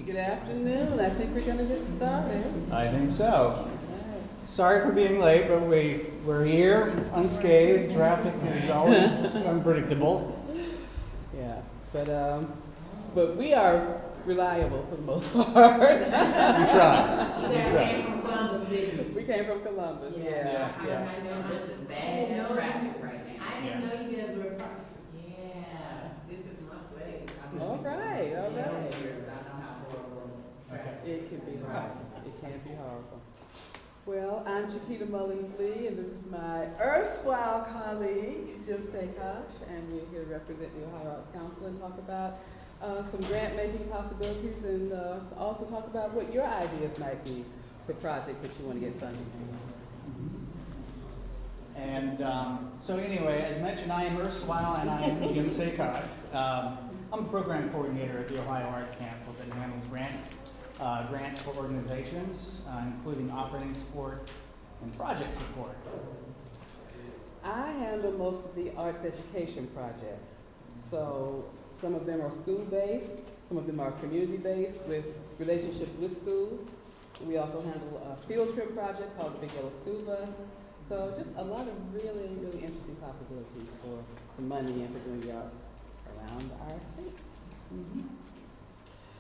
Good afternoon. I think we're going to get started. I think so. Sorry for being late, but we're here unscathed. Traffic is always unpredictable. Yeah, but we are reliable for the most part. We try. You guys came from Columbus, didn't you? We came from Columbus. Yeah. I know this is bad traffic right now. I didn't know you guys were. Yeah, this is my place. All right. I know how horrible traffic. It can be hard. It can be horrible. Well, I'm Chiquita Mullins-Lee, and this is my erstwhile colleague, Jim Szekacs, and we're here to represent the Ohio Arts Council and talk about some grant-making possibilities and also talk about what your ideas might be for projects that you want to get funded. And so anyway, as mentioned, I am erstwhile and I am Jim Szekacs. I'm a program coordinator at the Ohio Arts Council that handles grants for organizations, including operating support and project support. I handle most of the arts education projects. So some of them are school-based, some of them are community-based with relationships with schools. We also handle a field trip project called the Big Yellow School Bus. So just a lot of really, really interesting possibilities for money and for doing the arts around our state.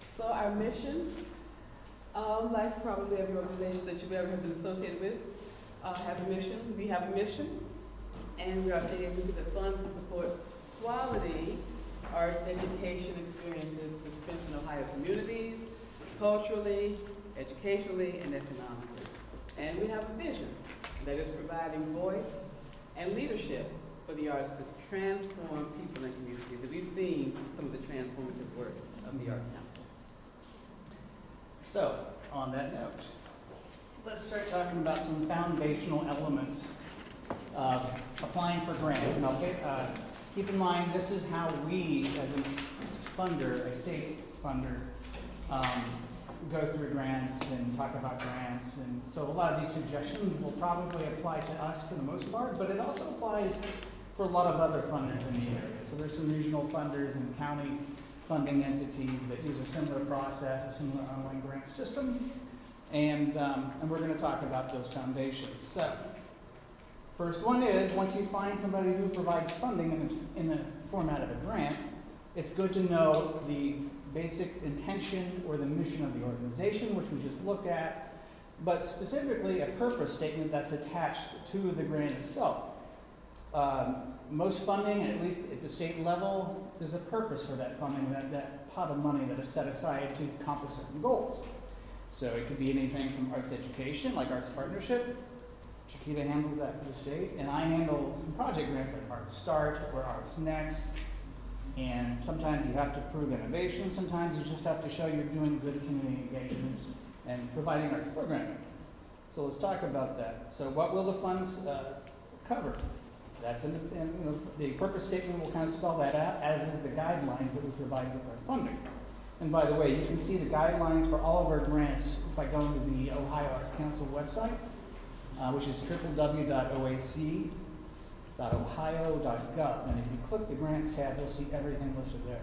So our mission, like probably every organization that you've ever been associated with, has a mission. We have a mission, and we are a agency that funds and supports quality arts education experiences to strengthen Ohio communities, culturally, educationally, and economically. And we have a vision that is providing voice and leadership for the arts to transform people and communities. And we've seen some of the transformative work of the Arts Council. So, on that note, let's start talking about some foundational elements of applying for grants. And keep in mind, this is how we, as a funder, a state funder, go through grants and talk about grants. And so a lot of these suggestions will probably apply to us for the most part, but it also applies for a lot of other funders in the area. So there's some regional funders and county funding entities that use a similar process, a similar online grant system. And we're going to talk about those foundations. So, first one is, once you find somebody who provides funding in the format of a grant, it's good to know the basic intention or the mission of the organization, which we just looked at, but specifically a purpose statement that's attached to the grant itself. Most funding, at least at the state level, there's a purpose for that funding, that pot of money that is set aside to accomplish certain goals. So it could be anything from arts education, like Arts Partnership. Chiquita handles that for the state, and I handle some project grants like Arts Start or Arts Next. And sometimes you have to prove innovation, sometimes you just have to show you're doing good community engagement and providing arts programming. So let's talk about that. So what will the funds cover? That's the purpose statement will kind of spell that out, as is the guidelines that we provide with our funding. And by the way, you can see the guidelines for all of our grants by going to the Ohio Arts Council website, which is www.oac.ohio.gov. And if you click the grants tab, you'll see everything listed there.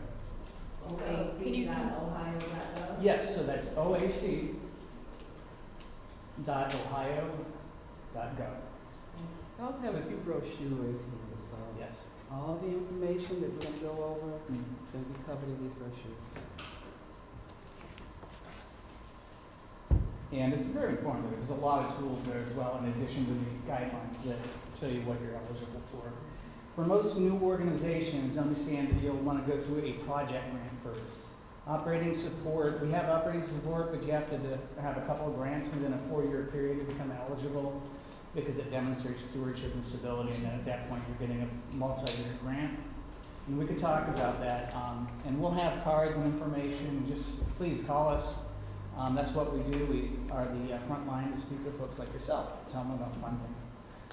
oac.ohio.gov? Yes, so that's oac.ohio.gov. I also have a few brochures here, so Yes. all the information that we're going to go over is going to be covered in these brochures. And it's very informative. There's a lot of tools there as well, in addition to the guidelines that tell you what you're eligible for. For most new organizations, understand that you'll want to go through a project grant first. Operating support, we have operating support, but you have to have a couple of grants within a 4-year period to become eligible, because it demonstrates stewardship and stability, and then at that point you're getting a multi-year grant. And we could talk about that, and we'll have cards and information. Just please call us. That's what we do. We are the front line to speak with folks like yourself to tell them about funding.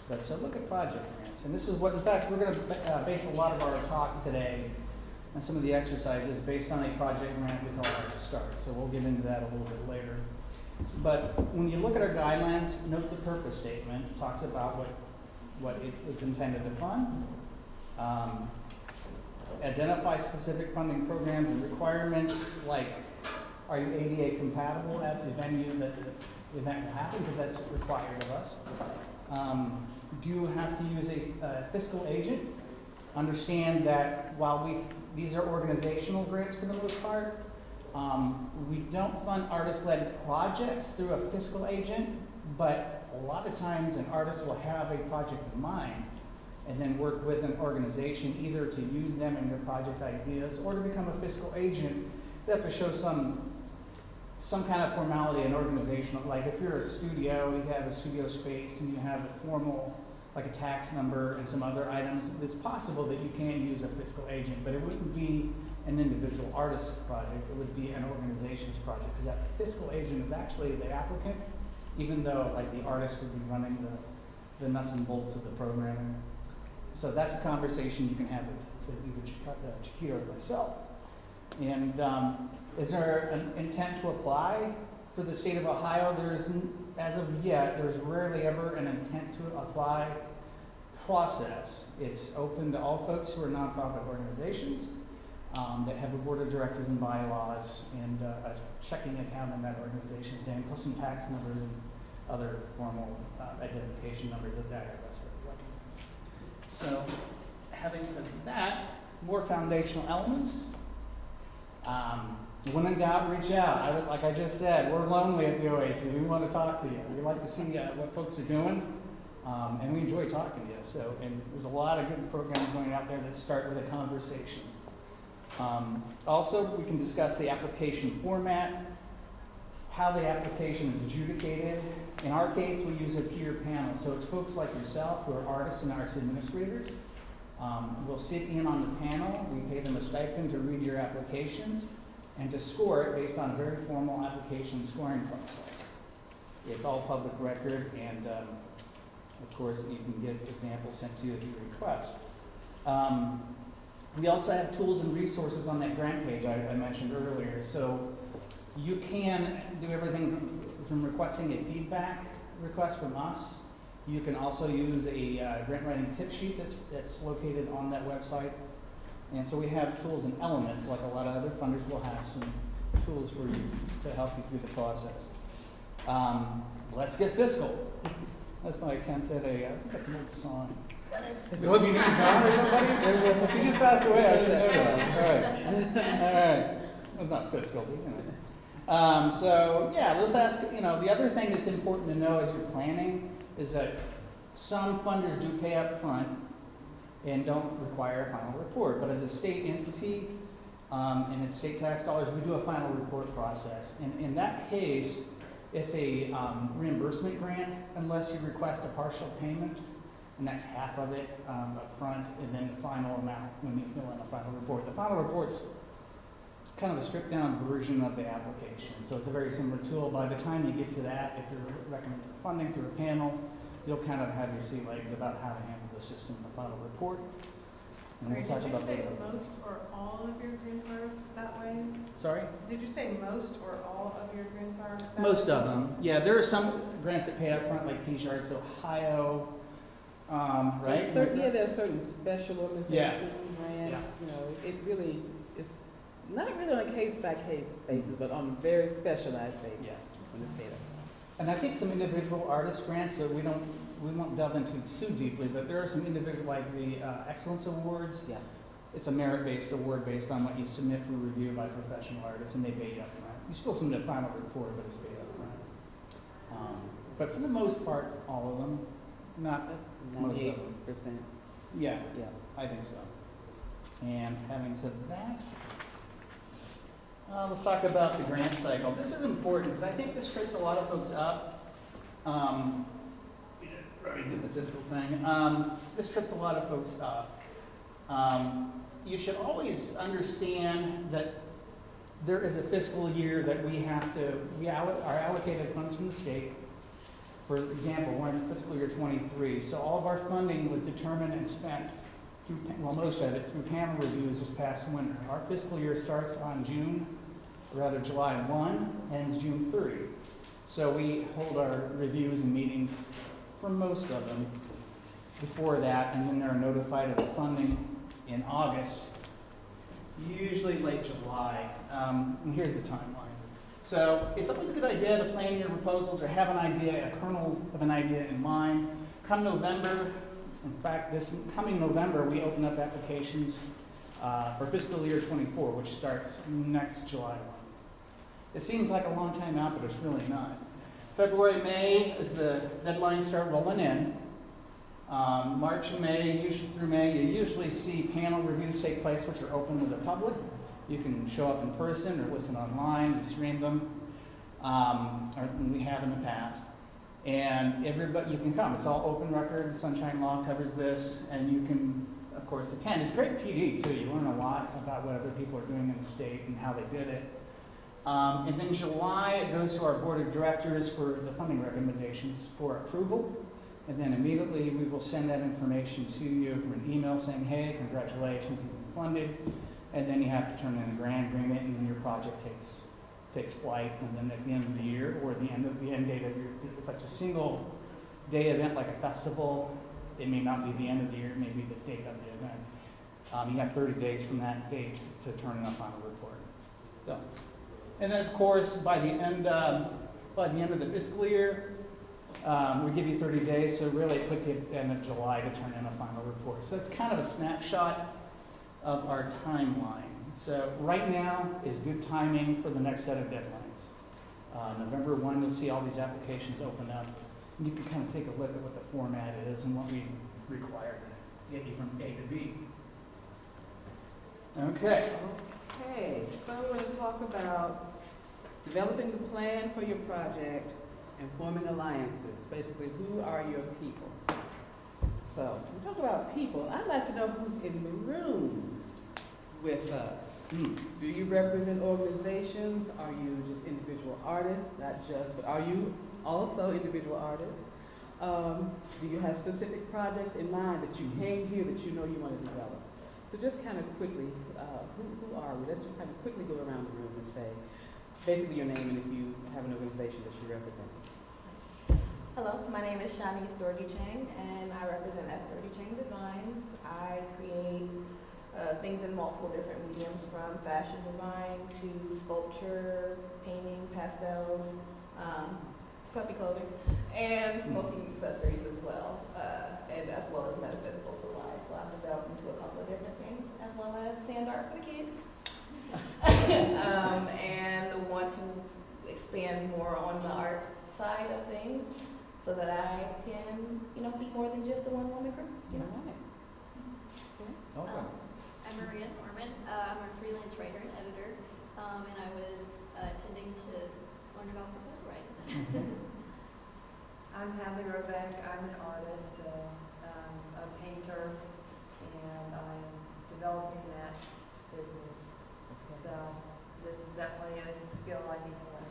But so look at project grants. And this is what, in fact, we're going to base a lot of our talk today and some of the exercises based on a project grant we call Arts Start. So we'll get into that a little bit later. But when you look at our guidelines, note the purpose statement. It talks about what it is intended to fund. Identify specific funding programs and requirements, like Are you ADA compatible at the venue that the event will happen, because that's required of us. Do you have to use a fiscal agent? Understand that while these are organizational grants for the most part, we don't fund artist-led projects through a fiscal agent, but a lot of times an artist will have a project in mind and then work with an organization either to use them in their project ideas or to become a fiscal agent. They have to show some kind of formality and organizational, like if you're a studio, you have a studio space and you have a formal, like a tax number and some other items, it's possible that you can use a fiscal agent, but it wouldn't be an individual artist's project, it would be an organization's project, because that fiscal agent is actually the applicant, even though like the artist would be running the nuts and bolts of the programming. So that's a conversation you can have with either Chiquita or myself. And is there an intent to apply for the state of Ohio? As of yet, there's rarely ever an intent to apply process. It's open to all folks who are nonprofit organizations that have a board of directors and bylaws and a checking account in that organization's name, plus some tax numbers and other formal identification numbers that the IRS would recognize. So, having said that, more foundational elements. When in doubt, reach out. Like I just said, we're lonely at the OAC. We want to talk to you. We like to see what folks are doing, and we enjoy talking to you. So, and there's a lot of good programs going out there that start with a conversation. Also, we can discuss the application format, how the application is adjudicated. In our case, we use a peer panel. So it's folks like yourself who are artists and arts administrators. We'll sit in on the panel. We pay them a stipend to read your applications and to score it based on a very formal application scoring process. It's all public record, and of course, you can get examples sent to you if you request. We also have tools and resources on that grant page I mentioned earlier. So you can do everything from requesting a feedback request from us. You can also use a grant writing tip sheet that's located on that website. And so we have tools and elements, like a lot of other funders will have some tools for you to help you through the process. Let's get fiscal. That's my attempt at I think that's an old song. Olivia Newton-John or somebody? She just passed away, I should know that. All right. That's not fiscal, but you know. So yeah, let's ask, the other thing that's important to know as you're planning is that some funders do pay up front and don't require a final report. But as a state entity, and it's state tax dollars, we do a final report process. And in that case, it's a reimbursement grant unless you request a partial payment, and that's half of it up front, and then the final amount when you fill in a final report. The final report's kind of a stripped down version of the application. So it's a very similar tool. By the time you get to that, if you're recommending funding through a panel, you'll kind of have your sea legs about how to handle the system in the final report. And we'll talk about those. Did you say most or all of your grants are that way? Sorry? Did you say most or all of your grants are that Most way? of them. Yeah, there are some grants that pay up front, like T-shirts, Ohio, right? There's certain special organization grants. It really is not really on a case-by-case basis, but on a very specialized basis when it's paid up. And I think some individual artist grants that we won't delve into too deeply, but there are some individual, like the Excellence Awards. Yeah. It's a merit-based award based on what you submit for review by professional artists, and they pay you up front. You still submit a final report, but it's paid up front. But for the most part, all of them, not most of them. 98%. Yeah, I think so. And having said that, let's talk about the grant cycle. This is important because I think this trips a lot of folks up. We already did the fiscal thing. This trips a lot of folks up. You should always understand that there is a fiscal year that we are allocated funds from the state. For example, we're in fiscal year 23, so all of our funding was determined and spent through, most of it, through panel reviews this past winter. Our fiscal year starts on July 1, ends June 30. So we hold our reviews and meetings for most of them before that, and then they're notified of the funding in August, usually late July. And here's the timeline. So it's always a good idea to plan your proposals or have an idea, a kernel of an idea in mind. Come November, in fact, this coming November, we open up applications for fiscal year 24, which starts next July 1. It seems like a long time out, but it's really not. February, May, as the deadlines start rolling in, March and May, usually through May, you usually see panel reviews take place, which are open to the public. You can show up in person or listen online, we stream them, or we have in the past. And everybody, you can come. It's all open record. Sunshine Law covers this, and you can, of course, attend. It's great PD, too. You learn a lot about what other people are doing in the state and how they did it. And then July, it goes to our board of directors for the funding recommendations for approval. And then immediately, we will send that information to you through an email saying, hey, congratulations, you've been funded. And then you have to turn in a grant agreement, and then your project takes flight. And then at the end of the year, or the end date of your, if it's a single day event like a festival, it may not be the end of the year, it may be the date of the event. You have 30 days from that date to turn in a final report. So, and then of course, by the end of the fiscal year, we give you 30 days, so really it puts you at the end of July to turn in a final report. So it's kind of a snapshot of our timeline. So right now is good timing for the next set of deadlines. November 1, you'll see all these applications open up. And you can kind of take a look at what the format is and what we require to get you from A to B. Okay. Okay, so we're going to talk about developing the plan for your project and forming alliances. Basically, who are your people? So, when we talk about people, I'd like to know who's in the room with us. Do you represent organizations? Are you just individual artists? Not just, but are you also individual artists? Do you have specific projects in mind that you came here that you know you want to develop? So just kind of quickly, who are we? Let's just kind of quickly go around the room and say basically your name and if you have an organization that you represent. Hello, my name is Shanice Doherty-Chang, and I represent S. Doherty-Chang Designs. I create things in multiple different mediums, from fashion design to sculpture, painting, pastels, puppy clothing, and smoking accessories as well, and as well as metaphysical supplies. So I've developed into a couple of different things, as well as sand art for the kids. And want to expand more on the art side of things, so that I can, be more than just a one-woman crew. Okay. I'm Maria Norman. I'm a freelance writer and editor, and I was attending to learn about proposal writing. I'm Hadley Robeck. I'm an artist, a painter, and I'm developing that business. Okay. So this is definitely a skill I need to learn.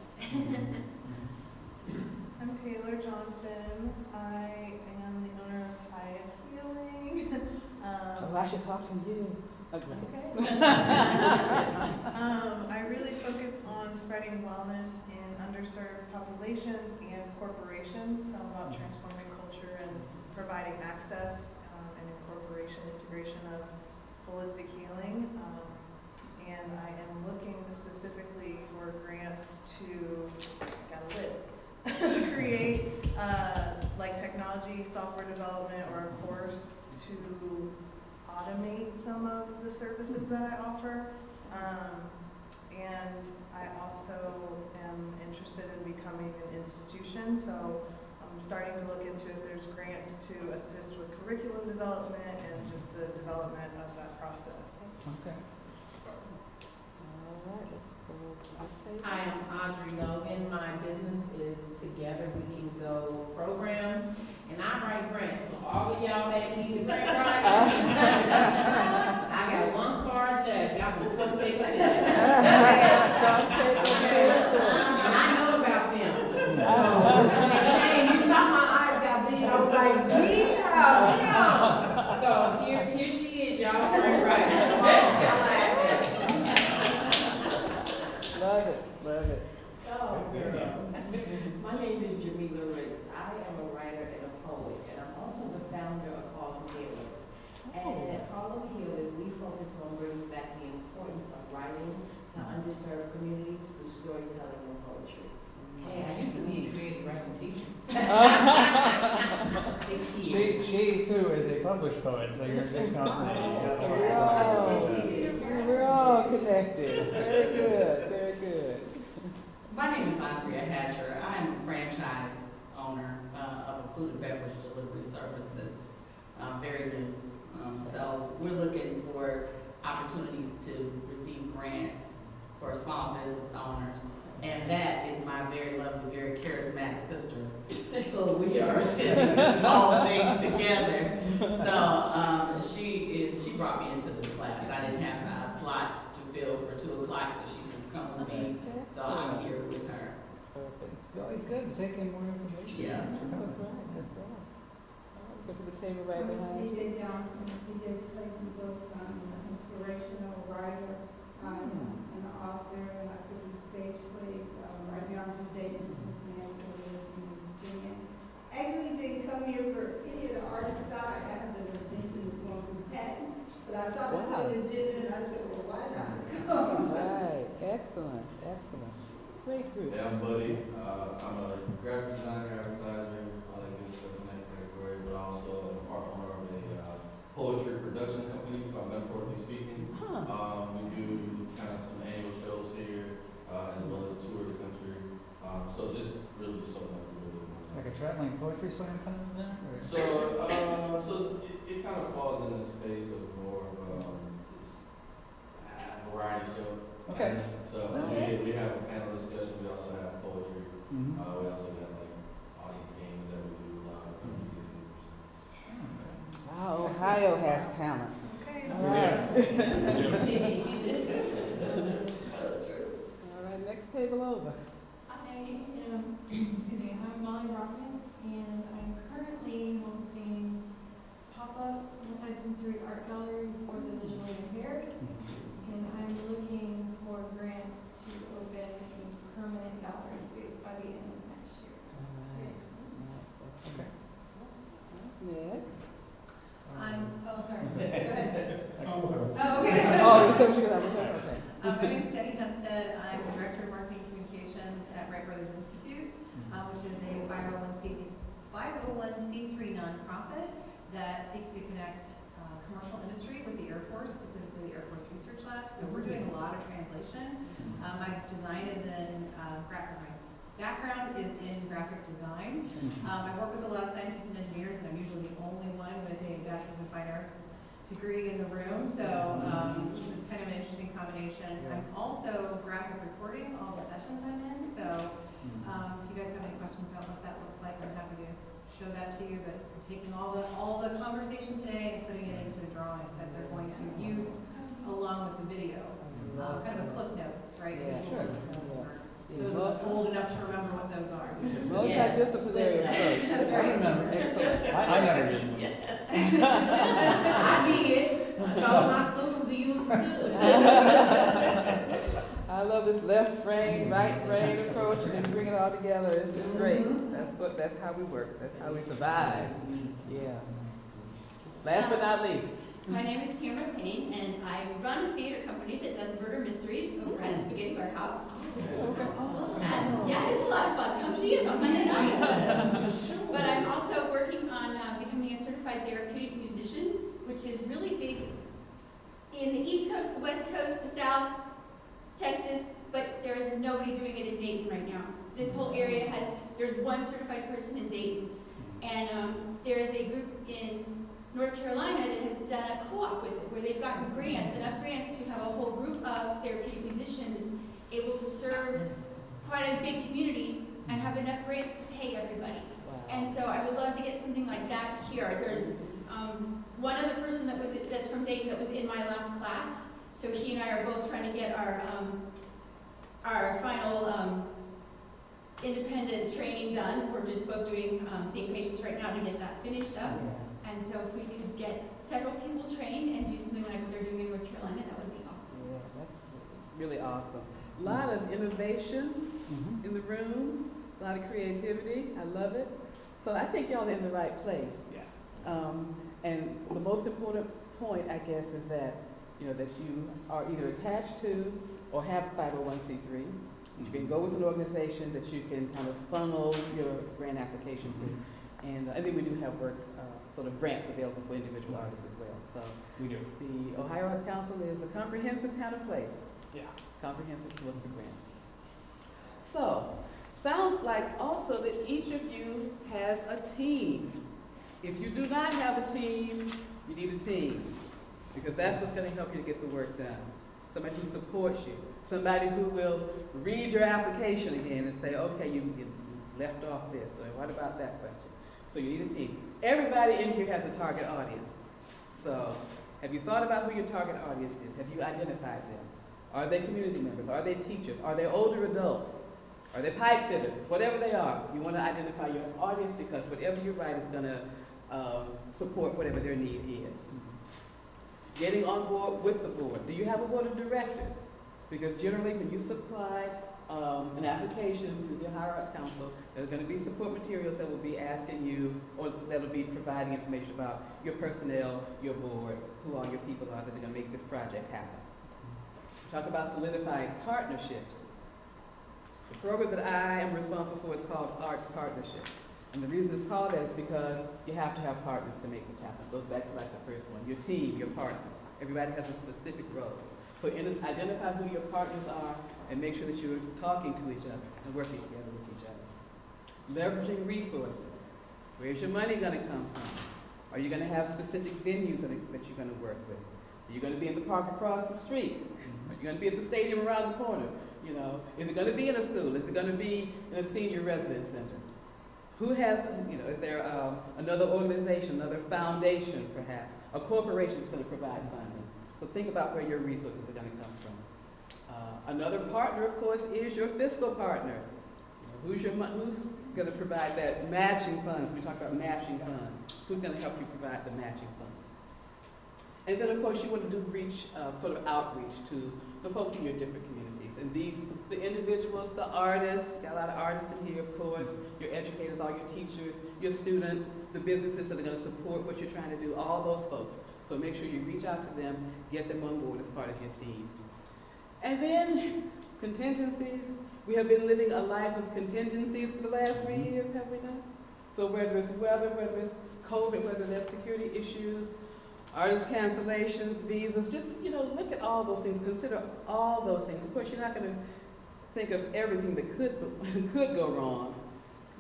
I'm Taylor Johnson. I am the owner of Highest Healing. I should talk to you. Okay. I really focus on spreading wellness in underserved populations and corporations. So I'm about transforming culture and providing access and integration of holistic healing. And I am looking specifically for grants to create like technology, software development, or a course to automate some of the services that I offer. And I also am interested in becoming an institution, so I'm starting to look into if there's grants to assist with curriculum development and just the development of that process. Okay. All right, let's go to this page. I am Audrey Logan. My business is Together We Can Go programs, and I write grants. So all of y'all that need the grant writing, I got one card left. Y'all can come take a picture. And I know about them. Hey, you saw my eyes got big. I was like, yeah. So here she is, y'all. Right. Love it, love it. Oh, girl. My name is Jamila Riggs. I am a writer and a poet, and I'm also the founder of All Healers. And She too is a published poet, so you're a good company. We're all connected. Very good, very good. My name is Andrea Hatcher. I'm a franchise owner of a food and beverage delivery services, very new. So we're looking for opportunities to receive grants for small business owners. And that is my very lovely, very charismatic sister. So we are attending this whole thing together. So she brought me into this class. I didn't have a slot to fill for 2 o'clock, so she can come with me. So I'm here with her. Perfect. It's always good to take in more information. Yeah. Thanks for coming. That's right, that's right. All right, go to the table right I'm behind you. CJ Johnson. CJ's placing books. I'm an inspirational writer. I'm an author, and I produce stage plays. Right now, I'm just dating Cincinnati in Virginia. Actually, didn't come here for any of the artist side. I have the intention of going to Patton, but I saw this on the agenda, and I said, well, why not? All right, excellent, excellent. Great group. Yeah, I'm Buddy. I'm a graphic designer, advertiser, all that good stuff in that category, but also a part owner of a poetry production company called Metaphorically Speaking. We do kind of some annual shows here, as well as tour the country. So just really just something that we really want. Like a traveling poetry slam kind of thing? Or? So it kind of falls in the space of more of it's a variety show. Okay. So we have a panel discussion. We also have poetry. Mm-hmm. We also have like audience games that we do live. Wow, Ohio has talent. Okay. All right, next table over. I am, excuse me, I'm Molly Rockman, and I'm currently hosting pop-up multi-sensory art galleries for the visually impaired, and I'm looking for grants to open a permanent gallery space by the end of next year. All right. Okay. Next. Sorry, go ahead. Oh, okay. Oh, you said what you got with her? Okay. My name is Jenny Hempstead. I'm the Director of Marketing Communications at Wright Brothers Institute, which is a 501c3 nonprofit that seeks to connect commercial industry with the Air Force, specifically the Air Force Research Lab. So we're doing a lot of translation. My design is in background is in graphic design. I work with a lot of scientists and engineers, and I'm usually the only one with a Bachelor's in Fine Arts degree in the room, so it's kind of an interesting combination. I'm also graphic recording all the sessions I'm in, so if you guys have any questions about what that looks like, I'm happy to show that to you, but I'm taking all the conversation today and putting it into a drawing that they're going to use along with the video. Kind of a cliff notes, right? Yeah, Visual sure. notes. Those of us old enough to remember what those are. Multidisciplinary approach. I remember. Excellent. I never used one. I did. I told my students to use them too. I love this left brain, right brain approach, and then bring it all together. It's great. That's how we work. That's how we survive. Yeah. Last but not least. My name is Tamara Payne, and I run a theater company that does murder mysteries over at Spaghetti Warehouse. And yeah, it's a lot of fun. Come see us on Monday nights. But I'm also working on becoming a certified therapeutic musician, which is really big in the East Coast, the West Coast, the South, Texas, but there is nobody doing it in Dayton right now. This whole area there's one certified person in Dayton. And there is a group in North Carolina that has done a co-op with it, where they've gotten enough grants to have a whole group of therapeutic musicians able to serve quite a big community and have enough grants to pay everybody. Wow. And so I would love to get something like that here. There's one other person that's from Dayton that was in my last class, so he and I are both trying to get our final independent training done. We're just both doing seeing patients right now to get that finished up. And so if we could get several people trained and do something like what they're doing in North Carolina, that would be awesome. Yeah, that's really awesome. A lot of innovation in the room, a lot of creativity. I love it. So I think y'all are in the right place. Yeah. And the most important point, I guess, is that that you are either attached to or have a 501c3. You can go with an organization that you can kind of funnel your grant application to. And I think we do have work sort of grants available for individual artists as well. So We do. the Ohio Arts Council is a comprehensive kind of place. Yeah. Comprehensive source for grants. So, sounds like also that each of you has a team. If you do not have a team, you need a team, because that's what's going to help you to get the work done. Somebody who supports you, somebody who will read your application again and say, okay, you left off this, or what about that question? So you need a team. Everybody in here has a target audience. So have you thought about who your target audience is? Have you identified them? Are they community members? Are they teachers? Are they older adults? Are they pipe fitters? Whatever they are, you want to identify your audience, because whatever you write is going to support whatever their need is. Getting on board with the board. Do you have a board of directors? Because generally when you supply an application to the Ohio Arts Council, there are going to be support materials that will be asking you, or that will be providing information about your personnel, your board, who all your people are that are going to make this project happen. Talk about solidifying partnerships. The program that I am responsible for is called Arts Partnership. And the reason it's called that is because you have to have partners to make this happen. It goes back to like the first one, your team, your partners. Everybody has a specific role. So identify who your partners are and make sure that you're talking to each other and working together with each other. Leveraging resources. Where's your money going to come from? Are you going to have specific venues that you're going to work with? Are you going to be in the park across the street? Are you going to be at the stadium around the corner? You know, is it going to be in a school? Is it going to be in a senior residence center? Who has, you know, is there another organization, another foundation perhaps, a corporation that's going to provide funding? So think about where your resources are going to come from. Another partner, of course, is your fiscal partner. You know, who's going to provide that matching funds? We talk about matching funds. Who's going to help you provide the matching funds? And then, of course, you want to do sort of outreach to the folks in your different communities. And the individuals, the artists, got a lot of artists in here, of course, your educators, all your teachers, your students, the businesses that are going to support what you're trying to do, all those folks. So make sure you reach out to them, get them on board as part of your team. And then contingencies. We have been living a life of contingencies for the last 3 years, have we not? So whether it's weather, whether it's COVID, whether there's security issues, artist cancellations, visas, just, you know, look at all those things, consider all those things. Of course, you're not going to think of everything that could go wrong,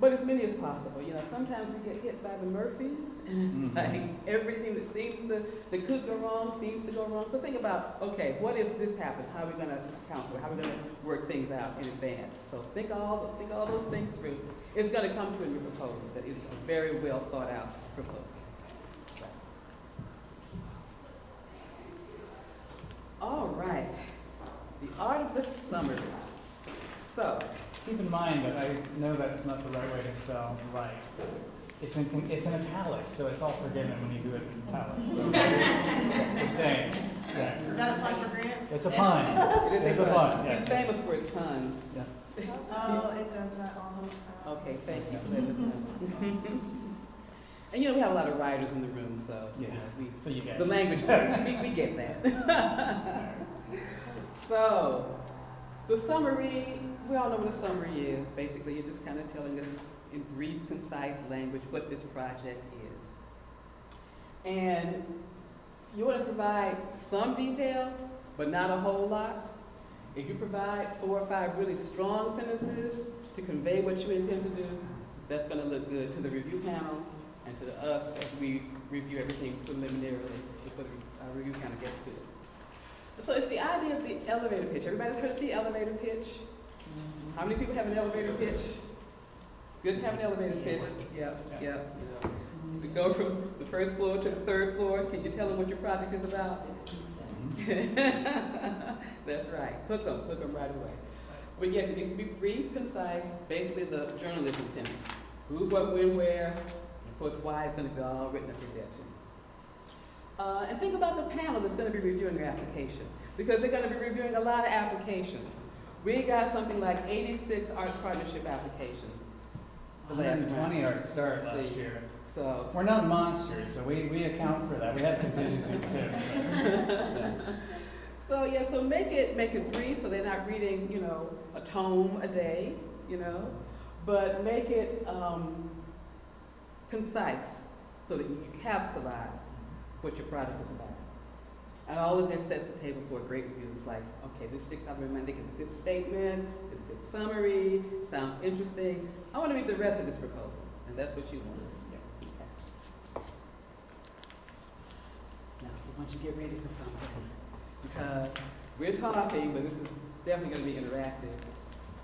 but as many as possible. You know, sometimes we get hit by the Murphys, and it's like everything that could go wrong seems to go wrong. So think about, okay, what if this happens? How are we going to account for it? How are we going to work things out in advance? So think all those things through. It's going to come to in your proposal that is a very well thought out proposal. All right, the art of the summary. So, keep in mind that I know that's not the right way to spell right. It's in italics, so it's all forgiven when you do it in italics. So just saying. Yeah. Is that a pun for Grant? It's a pun. It's a pun. Yeah. He's famous for his puns. Yeah. Oh, it does that all the time. Okay, thank you for letting us know. And you know, we have a lot of writers in the room, so yeah. So you get the language, we get that. So, the summary, we all know what a summary is. Basically, you're just kind of telling us in brief, concise language what this project is. And you want to provide some detail, but not a whole lot. If you provide 4 or 5 really strong sentences to convey what you intend to do, that's going to look good to the review panel and to us as we review everything preliminarily before the review panel gets to it. So it's the idea of the elevator pitch. Everybody's heard of the elevator pitch? How many people have an elevator pitch? It's good to have an elevator pitch. Yep. We go from the first floor to the 3rd floor. Can you tell them what your project is about? 67. That's right. Hook them right away. But yes, it needs to be brief, concise, basically the journalism tenets. Who, what, when, where. Of course, why is going to be all written up in there too. And think about the panel that's going to be reviewing your application, because they're going to be reviewing a lot of applications. We got something like 86 arts partnership applications. 120 arts start last year. So we're not monsters, so we account for that. We have contingencies too. So yeah, so make it brief, so they're not reading, you know, a tome a day, you know, but make it concise, so that you capsulize what your project is about. And all of this sets the table for a great review. It's like, okay, this sticks out in my mind. They get a good statement, get a good summary, sounds interesting. I want to read the rest of this proposal, and that's what you want. Yeah. Okay. Now, so why don't you get ready for something? Because we're talking, but this is definitely going to be interactive.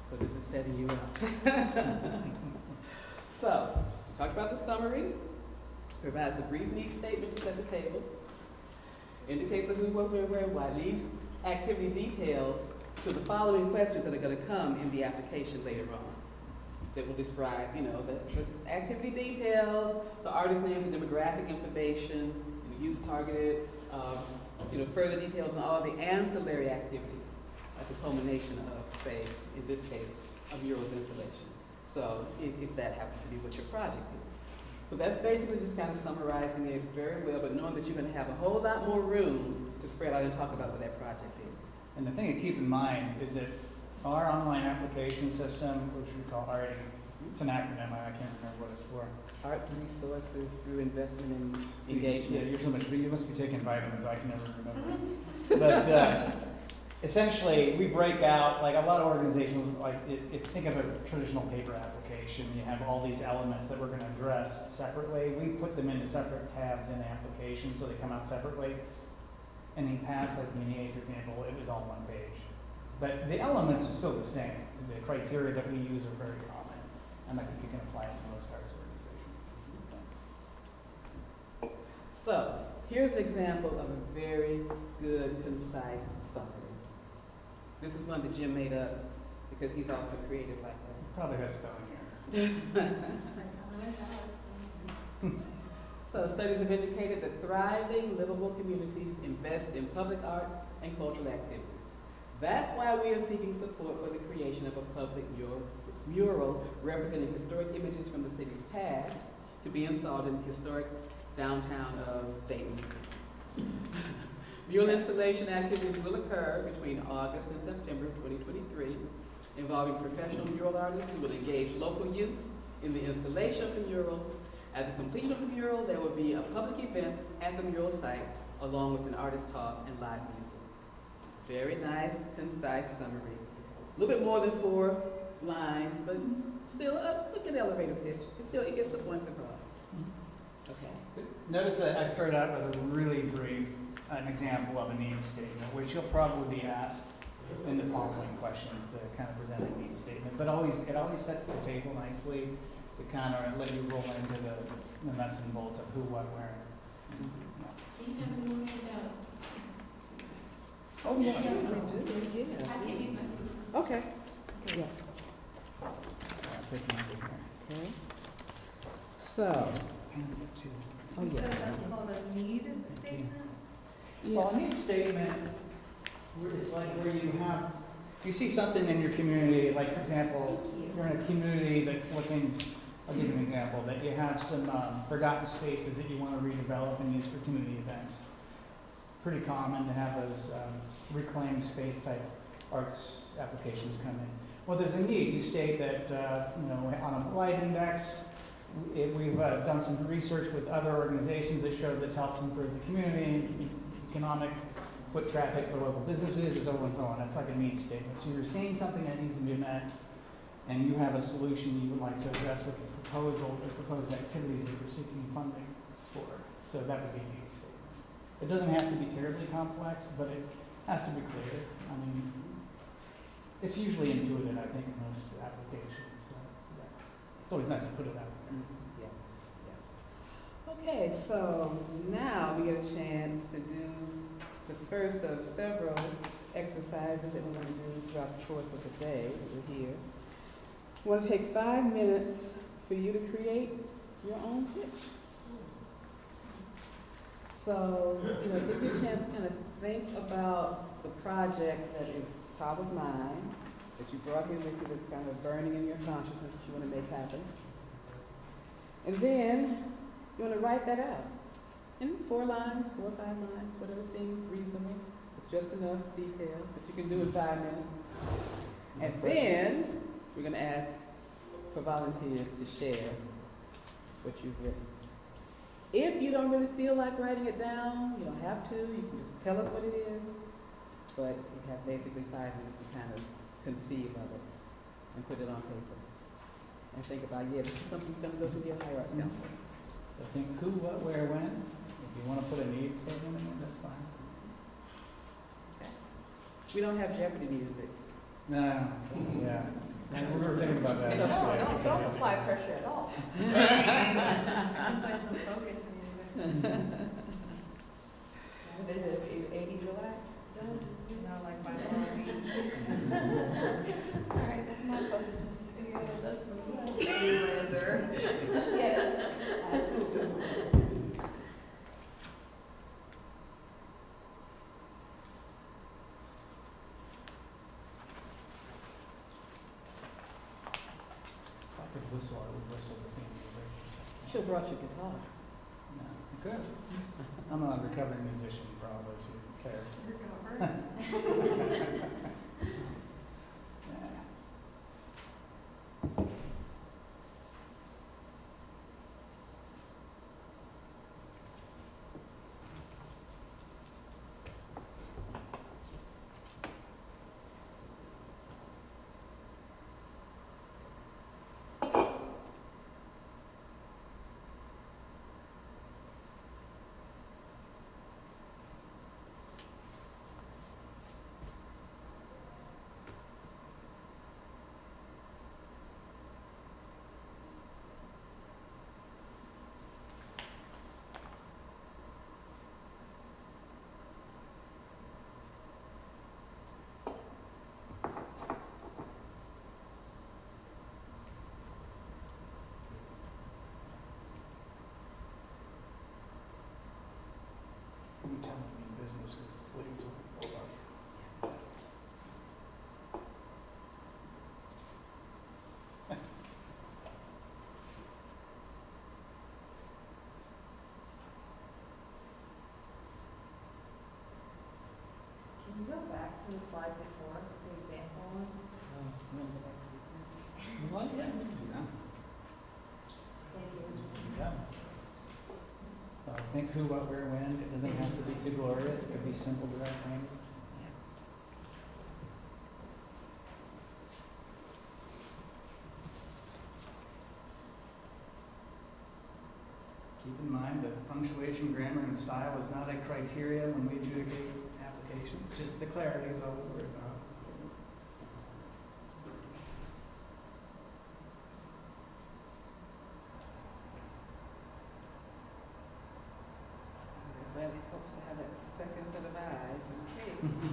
So this is setting you up. So, talk about the summary. Provides a brief needs statement to set the table. Indicates the who, what, where, why. Leaves activity details to the following questions that are going to come in the application later on. That will describe, you know, the activity details, the artist names, the demographic information, the use targeted, you know, further details on all the ancillary activities at the culmination of, say, in this case, a murals installation. So if that happens to be what your project is. So that's basically just kind of summarizing it very well, but knowing that you're going to have a whole lot more room to spread out and talk about what that project is. And the thing to keep in mind is that our online application system, which we call ART, it's an acronym, I can't remember what it's for. Arts and resources through investment and engagement. Yeah, you're so much, you must be taking vitamins, I can never remember it. But essentially, we break out, like a lot of organizations, like if you think of a traditional paper application, you have all these elements that we're going to address separately. We put them into separate tabs in the application so they come out separately. And in past, like the NEA, for example, it was all one page. But the elements are still the same. The criteria that we use are very common. And I think you can apply it to most types of organizations. So, here's an example of a very good, concise summary. This is one that Jim made up because he's also creative like that. It's probably has spelling errors. So studies have indicated that thriving, livable communities invest in public arts and cultural activities. That's why we are seeking support for the creation of a public mural representing historic images from the city's past to be installed in the historic downtown of Dayton. Mural installation activities will occur between August and September of 2023, involving professional mural artists who will engage local youths in the installation of the mural. At the completion of the mural, there will be a public event at the mural site, along with an artist talk and live music. Very nice, concise summary. A little bit more than 4 lines, but still a good elevator pitch. It gets the points across. Okay. Notice that I started out with a really brief an example of a needs statement, which you'll probably be asked in the following questions to kind of present a needs statement. But it always sets the table nicely to kind of let you roll into the nuts and bolts of who, what, where. Do you have any more handouts? Oh, yes, we do, yeah. I can't use my two. Okay. Yeah. I'll take them over here. Okay. So, oh You yeah. said that's called a need statement? Well, a needs statement is like where you see something in your community, like for example, if you're in a community that's looking, I'll give you an example, that you have some forgotten spaces that you want to redevelop and use for community events. It's pretty common to have those reclaimed space type arts applications come in. Well, there's a need. You state that, on a blight index, we've done some research with other organizations that show this helps improve the community, economic foot traffic for local businesses, and so on and so on. That's like a needs statement. So you're seeing something that needs to be met, and you have a solution you would like to address with the proposal, the proposed activities that you're seeking funding for. So that would be a needs statement. It doesn't have to be terribly complex, but it has to be clear. I mean, it's usually intuitive, I think, in most applications. So it's always nice to put it out there. Okay, so now we get a chance to do the first of several exercises that we're going to do throughout the course of the day that we're here. We want to take 5 minutes for you to create your own pitch. So, give you a chance to kind of think about the project that is top of mind, that you brought here with you, that's kind of burning in your consciousness that you want to make happen. And then you want to write that out in 4 lines, 4 or 5 lines, whatever seems reasonable. It's just enough detail that you can do in 5 minutes. And then we're going to ask for volunteers to share what you've written. If you don't really feel like writing it down, you don't have to. You can just tell us what it is. But you have basically 5 minutes to kind of conceive of it and put it on paper. And think about, yeah, this is something that's going to go to the Ohio Arts Council. So think who, what, where, when. If you want to put a need statement in there, that's fine. Okay. We don't have Jeopardy music. No, yeah. We were thinking about that yesterday. Don't apply pressure at all. Play some focus music. Is it 80s relax? Not like my All right, that's my focus music. Yes, absolutely. If I could whistle, I would whistle the theme music. Should have brought your guitar. No, I could. I'm a recovering musician for all those who care. You tell me in business because sleeves will roll up. Can you go back to the slide before, the example one? Well, yeah, we can do that. Thank you. Yeah. So I think who, what, where, when. It doesn't have to be too glorious. It could be simple, direct language. Keep in mind that punctuation, grammar, and style is not a criteria when we adjudicate applications. Just the clarity is all we're worried about. That's why it helps to have that second set of eyes in case.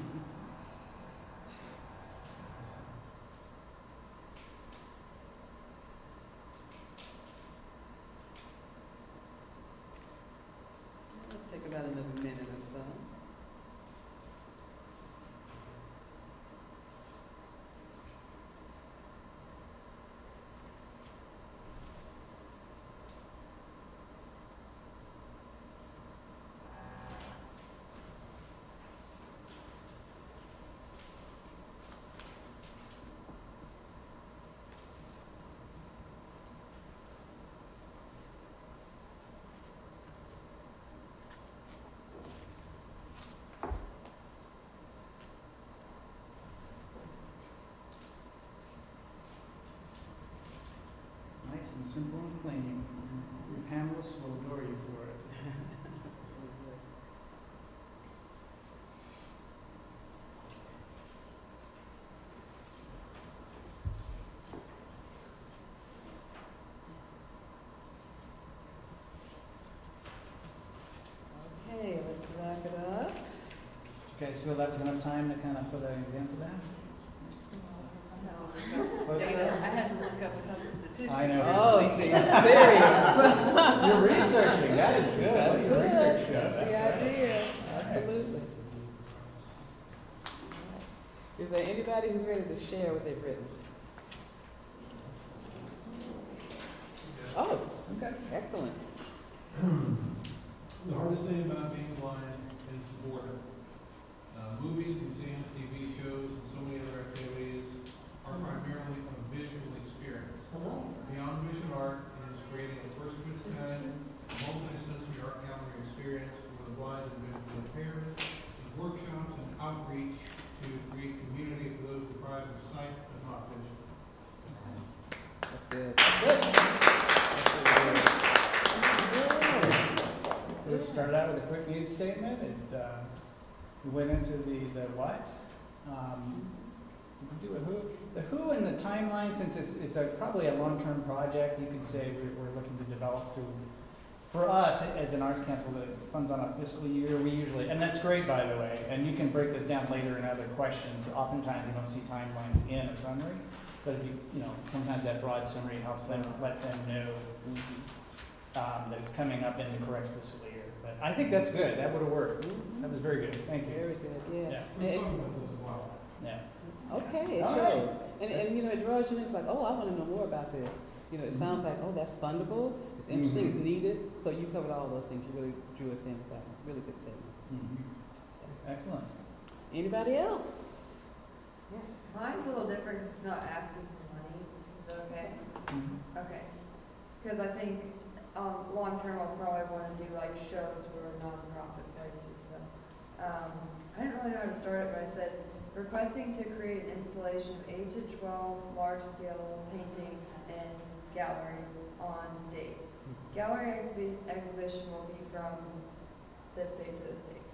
It'll take about another minute or so. Nice and simple and plain. Your panelists will adore you for it. Okay, let's wrap it up. Did you guys feel that was enough time to kind of put an example down? Close I enough? had to look up a couple statistics. I know. Oh, see, serious. You're researching. That is good. That's Let your good. research show. That's That's the right. idea. Absolutely. Is there anybody who's ready to share what they've written? Oh, Okay. excellent. The hardest thing about being blind is boredom. Movies, museums, TV shows, and so many other activities are primarily a visual experience. Beyond visual art is creating a first of its kind multi-sensory art gallery experience for the blind and visually impaired, and workshops and outreach to create community for those deprived of sight but not vision. That's good. That's good. We started out with a quick needs statement. We went into the what? Did we do a who? The who and the timeline, since it's probably a long-term project, you could say we're looking to develop through. For us, as an Arts Council, the funds on a fiscal year, we usually, and that's great, by the way, and you can break this down later in other questions. Oftentimes, you don't see timelines in a summary, but if sometimes that broad summary helps them, let them know that it's coming up in the correct fiscal year. But I think that's good. That would have worked. That was very good. Thank you. Very good, yeah. We've talked about this a while. Yeah. Okay, it All shows. right. And it draws you in, it's like, oh, I want to know more about this. It sounds like, oh, that's fundable, it's interesting, it's needed. So you covered all those things. You really drew us in with that. It's a really good statement. Excellent. Anybody else? Yes. Mine's a little different because it's not asking for money. Is that okay? Okay. Because I think long term I'll probably want to do like shows for nonprofit places. So I didn't really know how to start it, but I said requesting to create an installation of 8 to 12 large scale paintings and gallery on date. Gallery exhibition will be from this date to this date.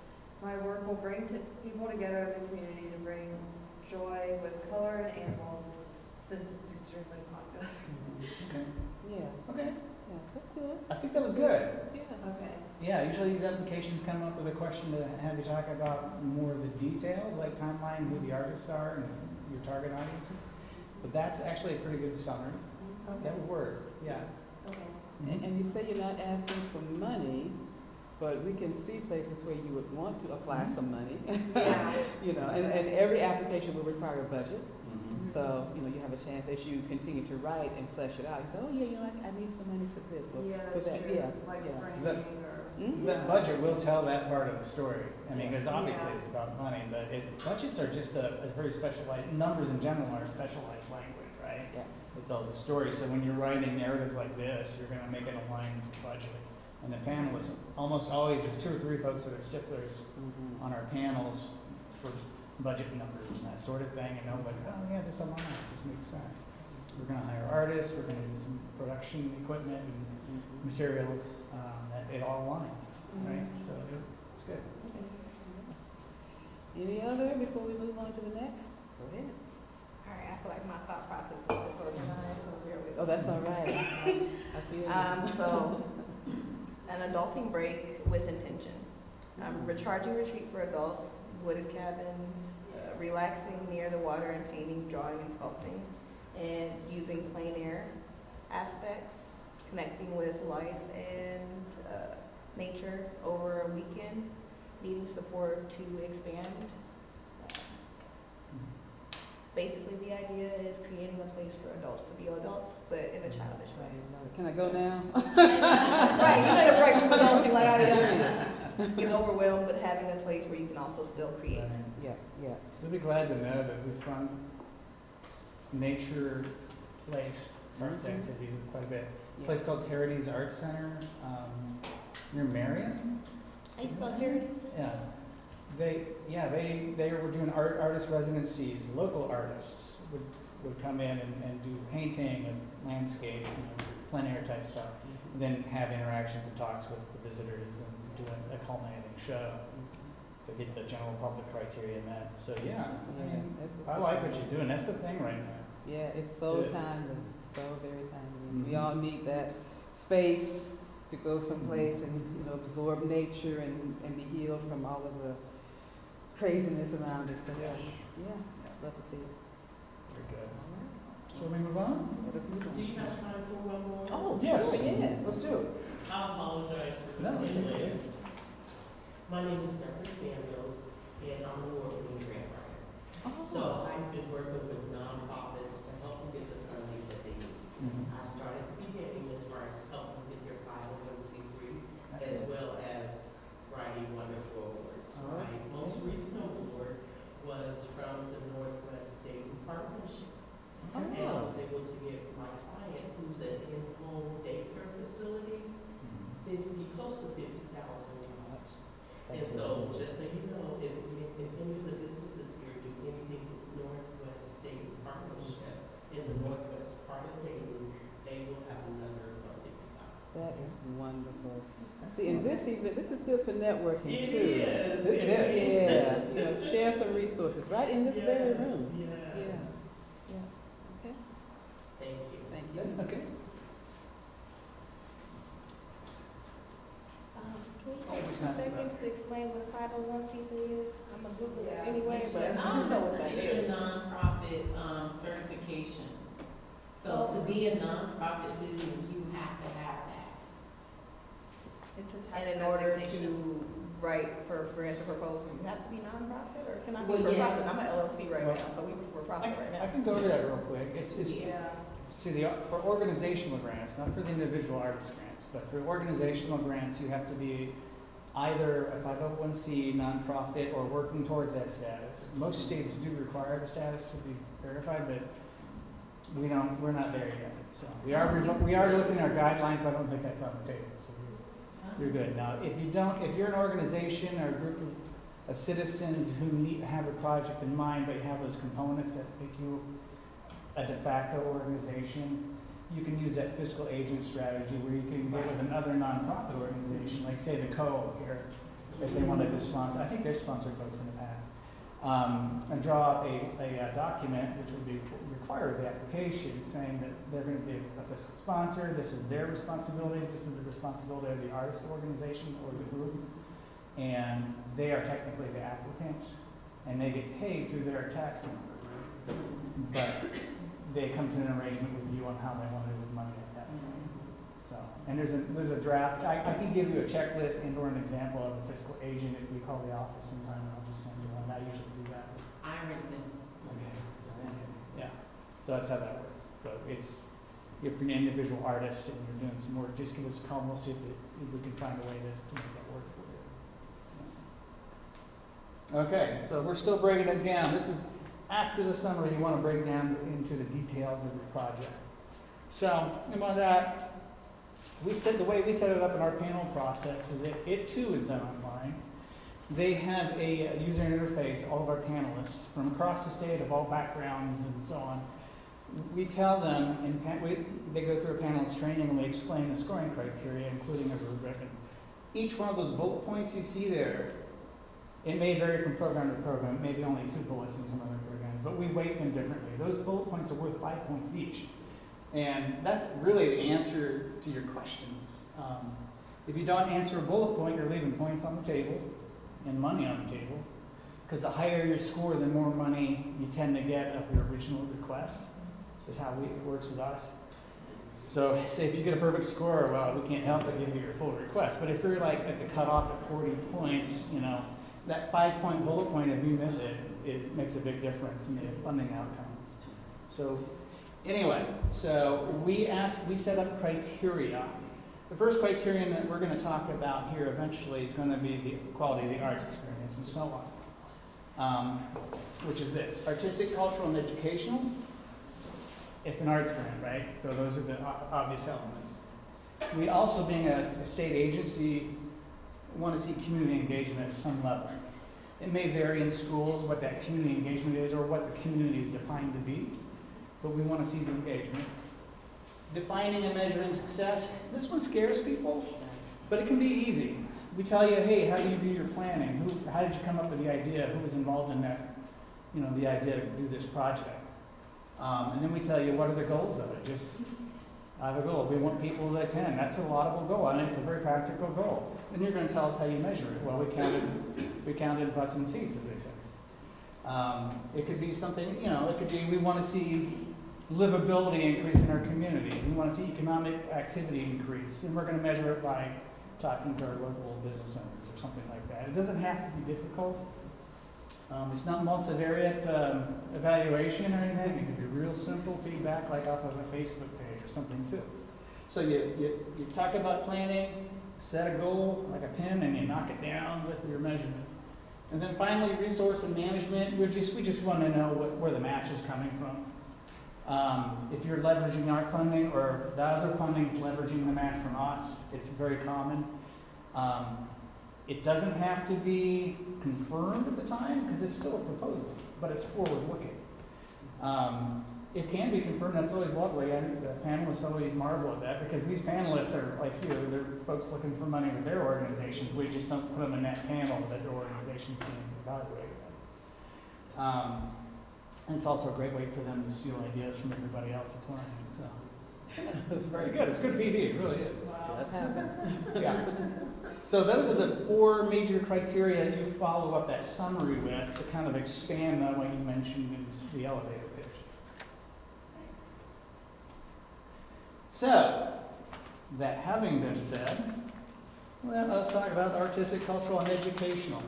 My work will bring people together in the community to bring joy with color and animals, since it's extremely popular. Okay. Yeah. Okay. Yeah, that's good. I think that was good. Yeah. Okay. Yeah, usually these applications come up with a question to have you talk about more of the details, like timeline, who the artists are, and your target audiences. But that's actually a pretty good summary. Okay. That would work. Yeah. Okay. And you say you're not asking for money, but we can see places where you would want to apply some money. Yeah. And every application will require a budget. So, you have a chance as you continue to write and flesh it out. You say, oh, yeah, I need some money for this. Or Yeah, for that's that. true. Yeah. Like yeah. framing or. That budget will tell that part of the story. I mean, because obviously Yeah. it's about money, but budgets are just a very specialized, numbers in general are specialized language, right? Yeah. It tells a story. So when you're writing narratives like this, you're going to make it align to budget. And the panelists, almost always, there's 2 or 3 folks that are sticklers on our panels for budget numbers and that sort of thing, and they'll like, oh yeah, this aligns, it just makes sense. We're going to hire artists, we're going to do some production equipment and materials, that it all aligns, right? So it's good. Any other before we move on to the next? Go ahead. All right, I feel like my thought process is disorganized, so bear with me. Oh, that's all right. I feel you. So, an adulting break with intention. Recharging retreat for adults, wooded cabins, relaxing near the water and painting, drawing, and sculpting, and using plein air aspects, connecting with life and nature over a weekend, needing support to expand. Basically, the idea is creating a place for adults to be adults, but in a childish way. Can I go now? That's right. You need a break from adulting like I did. Get overwhelmed, but having a place where you can also still create. Yeah, yeah. We'll be glad to know that we fund nature place arts activities quite a bit. A place called Territy's Arts Center near Marion. How you spell Territy's? Yeah. They were doing artist residencies. Local artists would come in and do painting and landscape, plein air type stuff, and then have interactions and talks with the visitors and do a culminating show to get the general public criteria met. So I like what you're doing. That's the thing right now. Yeah, it's so timely, so very timely. We all need that space to go someplace and absorb nature and be healed from all of the craziness around us. So love to see it. Very good. Shall we move on? Let us move on. Do you have time for one more? Oh, yes. sure, yes. Let's do it. I apologize for No, it's being okay. late. My name is Deborah Samuels, and I'm an award-winning grant writer. So I've been working with nonprofits to help them get the funding that they need. I started at the beginning as far as helping them get their 501c3, as well as writing wonderful awards. My most recent award was from the Northwest Dayton Partnership. And I was able to get my client, who's an in-home daycare facility, close to $50,000. And That's so, really just so you know, if any of the businesses here do anything with Northwest Dayton partnership in the northwest part of Dayton, they will have another funding side. That is wonderful. See, and this is good for networking It too. is. It is. Yeah, you know, share some resources right in this very room. Yes. Yeah. Okay. Thank you. Thank you. Okay. Can we take 2 seconds to explain what a 501c3 is? I'm a Google it anyway, Make but sure- I don't know what that It's your is. nonprofit certification. So to be a nonprofit business, you have to have that. It's a tax And in order designation. to write for grants or proposals, you have to be nonprofit, or can I be Well, for yeah. profit? I'm an LLC right Well, now, so we for profit right I now. can go over that real quick. It's Yeah. see, for organizational grants, not for the individual artist grants, but for organizational grants, you have to be either a 501c nonprofit or working towards that status. Most states do require the status to be verified, but we're not there yet. So we are looking at our guidelines, but I don't think that's on the table. So you're good. Now, if you're an organization or a group of citizens who have a project in mind, but you have those components that make you a de facto organization, you can use that fiscal agent strategy where you can get with another nonprofit organization, like say the CO here, if they wanted to sponsor. I think they've sponsored folks in the past. And draw up a document which would be required of the application saying that they're going to be a fiscal sponsor, this is their responsibilities, this is the responsibility of the artist organization or the group, and they are technically the applicant, and they get paid through their tax number. But they come to an arrangement with you on how they want to do with money at that point. So, and there's a draft. I can give you a checklist and or an example of a fiscal agent if you call the office sometime, and I'll just send you one. I usually do that. I already know. Okay. Yeah. So that's how that works. So if you're an individual artist and you're doing some work, just give us a call and we'll see if we can find a way to make that work for you. Okay, so we're still breaking it down. This is after the summary. You want to break down into the details of your project. So, and by that, the way we set it up in our panel process is it too is done online. They have a user interface, all of our panelists from across the state of all backgrounds and so on. We tell them, they go through a panelist training and we explain the scoring criteria, including a rubric. And each one of those bullet points you see there, it may vary from program to program, maybe only 2 bullets in some other programs, but we weight them differently. Those bullet points are worth 5 points each. And that's really the answer to your questions. If you don't answer a bullet point, you're leaving points on the table and money on the table. Because the higher your score, the more money you tend to get of your original request, is how it works with us. So say if you get a perfect score, well, we can't help but give you your full request. But if you're like at the cutoff at 40 points, you know, that 5-point bullet point, if you miss it, it makes a big difference in the funding outcomes. So anyway, so we set up criteria. The first criterion that we're going to talk about here eventually is going to be the quality of the arts experience and so on, which is this: artistic, cultural, and educational. It's an arts grant, right? So those are the obvious elements. We also, being a state agency, want to see community engagement at some level. It may vary in schools what that community engagement is or what the community is defined to be, but we want to see the engagement. Defining and measuring success. This one scares people, but it can be easy. We tell you, hey, how do you do your planning? How did you come up with the idea? Who was involved in that, the idea to do this project? And then we tell you, what are the goals of it? Just, I have a goal. We want people to attend. That's a laudable goal, and it's a very practical goal. Then you're going to tell us how you measure it. Well, we counted butts and seats, as they say. It could be something, it could be we want to see livability increase in our community. We want to see economic activity increase, and we're going to measure it by talking to our local business owners or something like that. It doesn't have to be difficult. It's not multivariate evaluation or anything. It can be real simple feedback, like off of a Facebook page or something too. So you talk about planning, set a goal like a pin, and you knock it down with your measurement. And then finally, resource and management. We just want to know where the match is coming from. If you're leveraging our funding or the other funding is leveraging the match from us, it's very common. It doesn't have to be confirmed at the time because it's still a proposal, but it's forward-looking. It can be confirmed, that's always lovely, and the panelists always marvel at that because these panelists are like you, they're folks looking for money with their organizations. We just don't put them in that panel that their organization's being evaluated. And it's also a great way for them to steal ideas from everybody else applying. So that's very good. It's good PD, it really is. Wow. That's happened. Yeah. So those are the 4 major criteria you follow up that summary with to kind of expand on what you mentioned in the elevator pitch. So, that having been said, well, let's talk about artistic, cultural, and educational.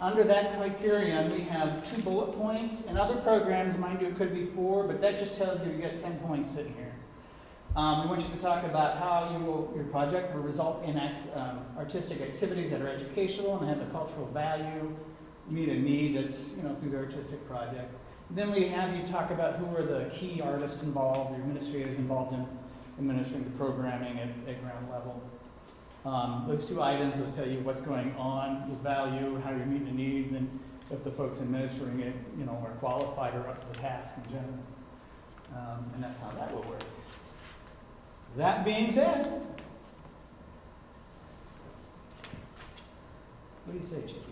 Under that criterion, we have 2 bullet points. In other programs, mind you, it could be 4, but that just tells you get 10 points sitting here. We want you to talk about how your project will result in artistic activities that are educational and have a cultural value, meet a need that's through the artistic project. Then we have you talk about who are the key artists involved, the administrators involved in administering the programming at ground level. Those 2 items will tell you what's going on, your value, how you're meeting a need, and then if the folks administering it, are qualified or up to the task in general. And that's how that will work. That being said, what do you say, Chiquita?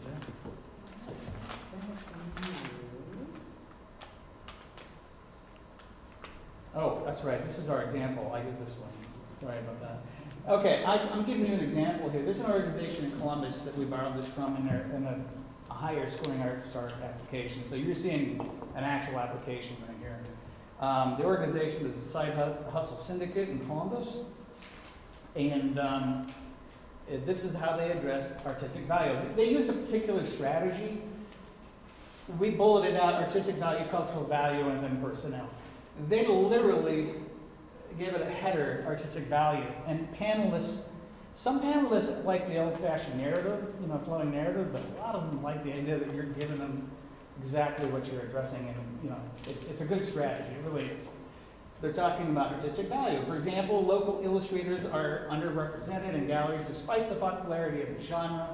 Oh, that's right. This is our example. I did this one. Sorry about that. Okay, I'm giving you an example here. There's an organization in Columbus that we borrowed this from in a higher scoring Art Start application. So you're seeing an actual application right here. The organization is the Side Hustle Syndicate in Columbus. And this is how they address artistic value. They used a particular strategy. We bulleted out artistic value, cultural value, and then personnel. They literally gave it a header, artistic value, and some panelists like the old-fashioned narrative, flowing narrative, but a lot of them like the idea that you're giving them exactly what you're addressing, and it's a good strategy, it really is. They're talking about artistic value. For example, local illustrators are underrepresented in galleries despite the popularity of the genre.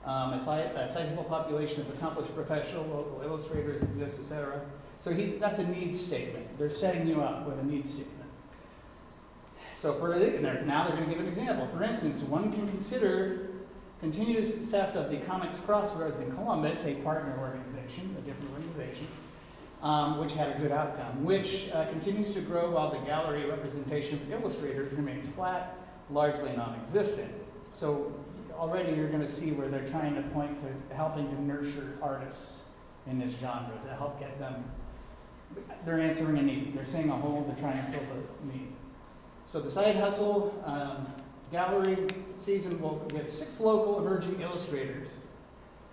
A sizable population of accomplished professional local illustrators exists, etc. So that's a needs statement. They're setting you up with a needs statement. So now they're going to give an example. For instance, one can consider continued success of the Comics Crossroads in Columbus, a partner organization, a different organization, which had a good outcome, which continues to grow while the gallery representation of illustrators remains flat, largely non-existent. So already you're going to see where they're trying to point to helping to nurture artists in this genre, to help get them, they're answering a need. They're seeing a hole, they're trying to fill the need. So the Side Hustle gallery season will give 6 local emerging illustrators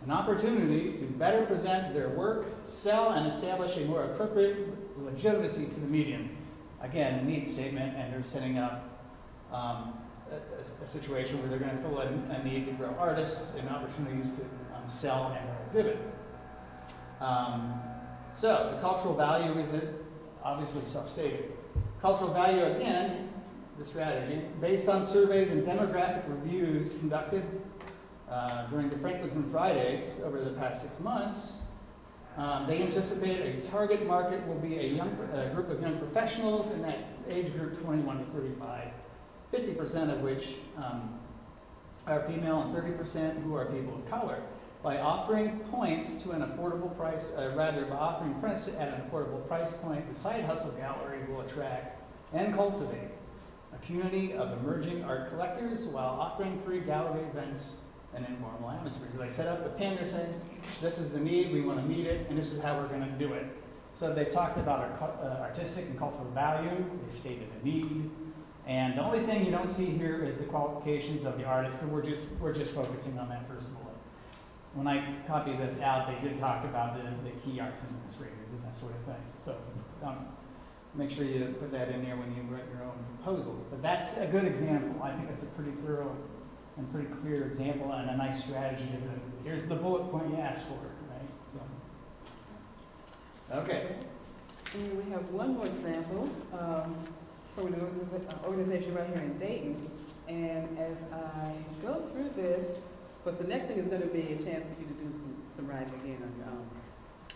an opportunity to better present their work, sell, and establish a more appropriate legitimacy to the medium. Again, a needs statement, and they're setting up a situation where they're going to fill a need to grow artists and opportunities to sell and exhibit. So the cultural value is obviously self-stated. Cultural value, again, the strategy, based on surveys and demographic reviews conducted during the Franklinton Fridays over the past 6 months, they anticipate a target market will be a group of young professionals in that age group 21 to 35, 50% of which are female and 30% who are people of color. By offering points to an affordable price, by offering prints at an affordable price point, the Side Hustle Gallery will attract and cultivate a community of emerging art collectors while offering free gallery events and informal atmospheres. They set up a pin, they're saying, this is the need, we want to meet it, and this is how we're going to do it. So they've talked about artistic and cultural value, they stated a need, and the only thing you don't see here is the qualifications of the artist, because we're just focusing on that first bullet. When I copied this out, they did talk about the key arts administrators and that sort of thing. So make sure you put that in there when you write your own proposal. But that's a good example. I think it's a pretty thorough and pretty clear example and a nice strategy. Here's the bullet point you asked for, right? So, okay. And we have one more example from an organization right here in Dayton. And as I go through this, because the next thing is going to be a chance for you to do some writing again on your own.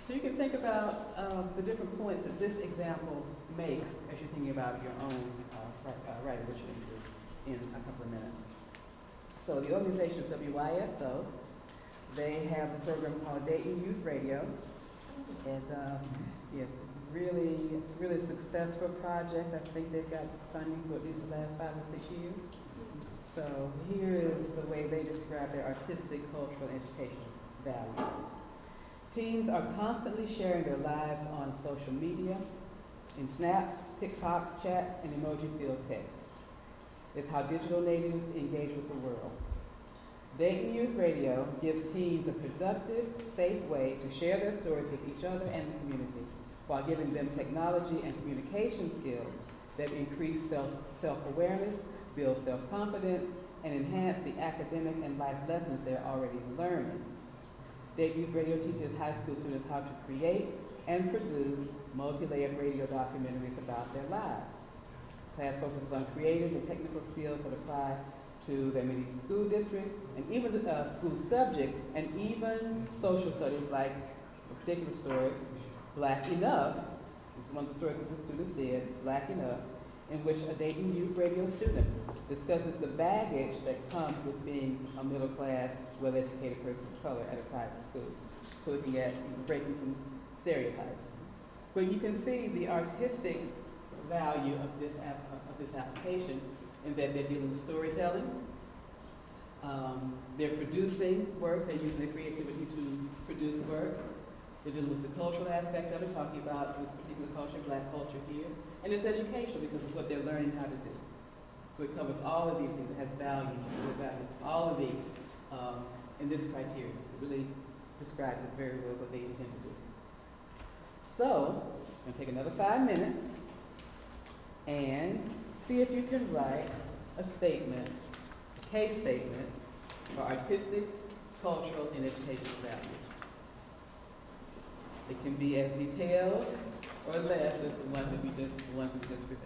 So you can think about the different points that this example makes as you're thinking about your own writing, which you're going to do in a couple of minutes. So the organization is WYSO. They have a program called Dayton Youth Radio. And yes, really successful project. I think they've got funding for at least the last 5 or 6 years. So here is the way they describe their artistic, cultural, and educational value. Teens are constantly sharing their lives on social media, in snaps, TikToks, chats, and emoji-filled texts. It's how digital natives engage with the world. Dayton Youth Radio gives teens a productive, safe way to share their stories with each other and the community, while giving them technology and communication skills that increase self-awareness, build self-confidence, and enhance the academic and life lessons they're already learning. Dayton Youth Radio teaches high school students how to create and produce multi-layered radio documentaries about their lives. Class focuses on creative and technical skills that apply to their many school districts, and even school subjects, and even social studies, like a particular story, Black Enough. This is one of the stories that the students did, Black Enough, in which a Dayton Youth Radio student discusses the baggage that comes with being a middle-class, well-educated person of color at a private school. So looking at breaking some stereotypes. But you can see the artistic value of this application in that they're dealing with storytelling. They're producing work. They're using their creativity to produce work. They're dealing with the cultural aspect of it, talking about this particular culture, Black culture here. And it's educational because it's what they're learning how to do. So it covers all of these things. It has value. It values all of these in this criteria. It really describes it very well what they intend to do. So I'm going to take another 5 minutes and see if you can write a statement, a case statement for artistic, cultural, and educational value. It can be as detailed or less as the ones that we just presented.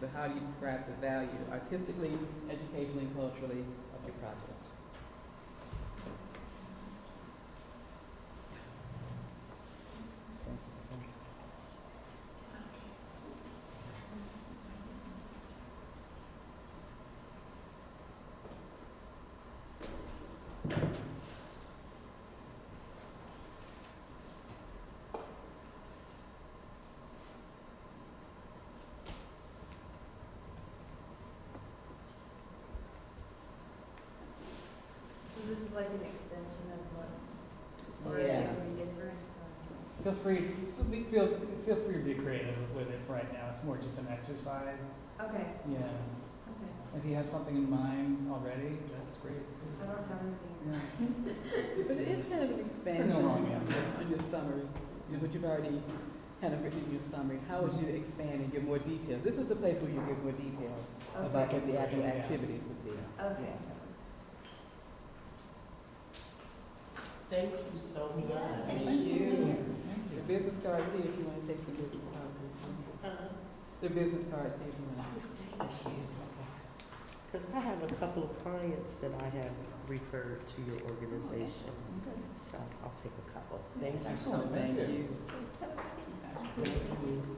But how do you describe the value, artistically, educationally, and culturally, of your project? This is like an extension of what, or Yeah. is it gonna be different? Feel free to be creative with it for right now. It's more just an exercise. Okay, Yeah. okay. If you have something in mind already, that's great too. I don't have anything. Yeah. But it is kind of an expansion No wrong answers. on your summary. You know, what you've already kind of written in your summary. How would you expand and give more details? This is the place where you give more details about what the actual Yeah. activities would be. Okay. Thank you so much. Thank you. The business cards here if you want to take some business cards with you. The business cards here if you want to take business cards. Because I have a couple of clients that I have referred to your organization. Okay. So I'll take a couple. Thank you so Excellent. much. Thank you. Thank you.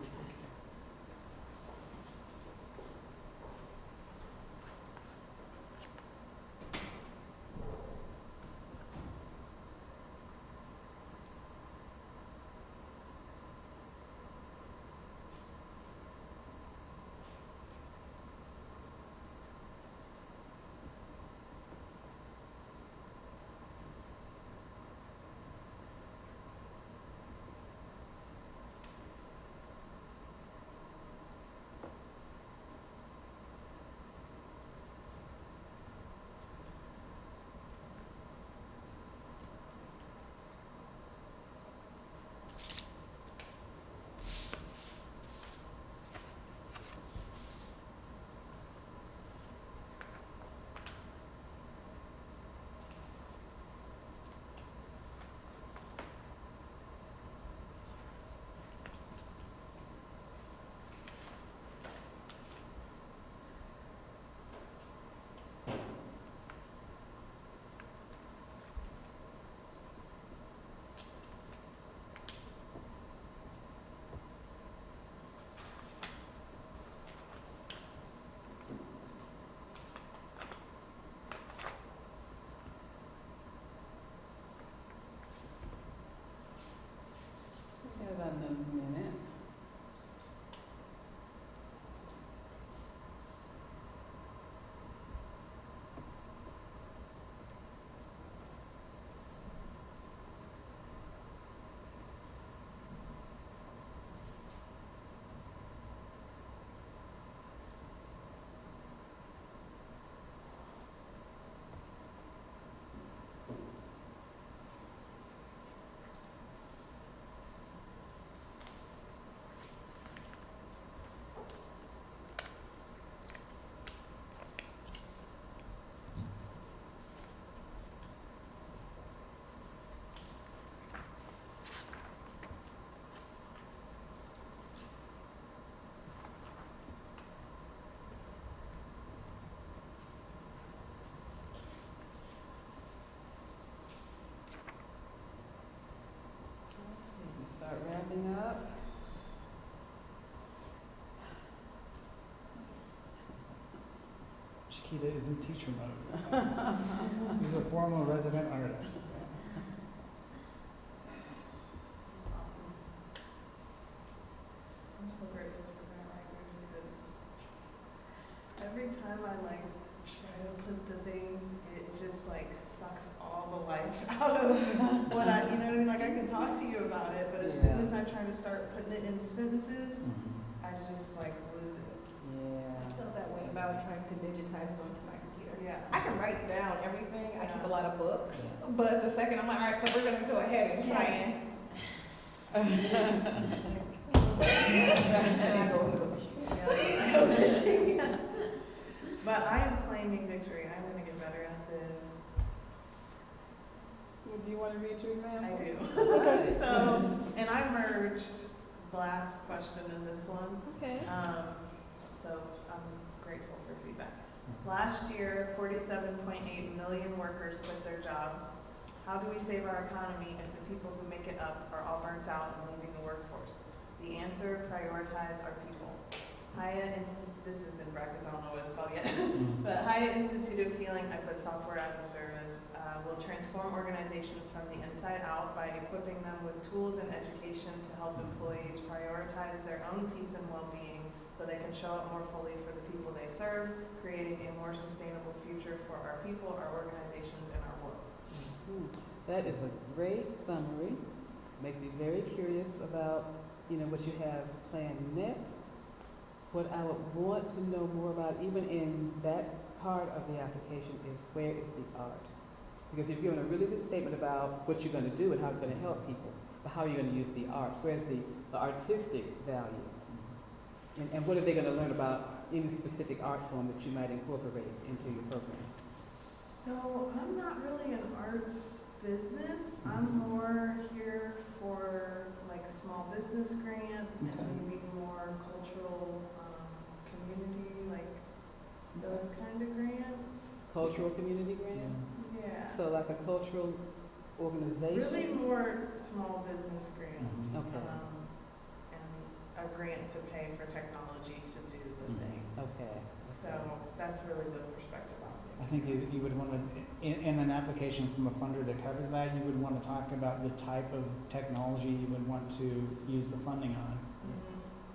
Chiquita is in teacher mode. She's a former resident artist. That's awesome. I'm so grateful for grant writers because every time I like try to put the things, it just like sucks all the life out of what I, you know what I mean? Like I can talk to you about it, but as soon as I try to start putting it in sentences, I just like lose it. I felt that way about trying to digitize it onto my computer. Yeah. I can write down everything. I keep a lot of books, but the second I'm like, all right, so we're gonna go ahead and try it. And I go fishing. Yes. But I am claiming victory. I'm gonna get better at this. Well, do you want to read your example? I do. So, and I merged the last question in this one. Okay. So I'm grateful for feedback. Last year, 47.8 million workers quit their jobs. How do we save our economy if the people who make it up are all burnt out and leaving the workforce? The answer, prioritize our people. Hyatt Institute, this is in brackets, I don't know what it's called yet, but Hyatt Institute of Healing, I put software as a service, will transform organizations from the inside out by equipping them with tools and education to help employees prioritize their own peace and well-being so they can show up more fully for the people they serve, creating a more sustainable future for our people, our organizations, and our world. That is a great summary. Makes me very curious about, what you have planned next. What I would want to know more about, even in that part of the application, is where is the art? Because you've given a really good statement about what you're going to do and how it's going to help people, but how are you going to use the arts? Where's the artistic value? And what are they going to learn about any specific art form that you might incorporate into your program? So I'm not really an arts business. I'm more here for like small business grants and maybe more cultural community, like those kind of grants. Cultural community grants? Yeah. So like a cultural organization? Really more small business grants. Okay. And a grant to pay for technology to do the thing. Okay. So that's really the perspective on it. I think you would want to, in an application from a funder that covers that, you would want to talk about the type of technology you would want to use the funding on,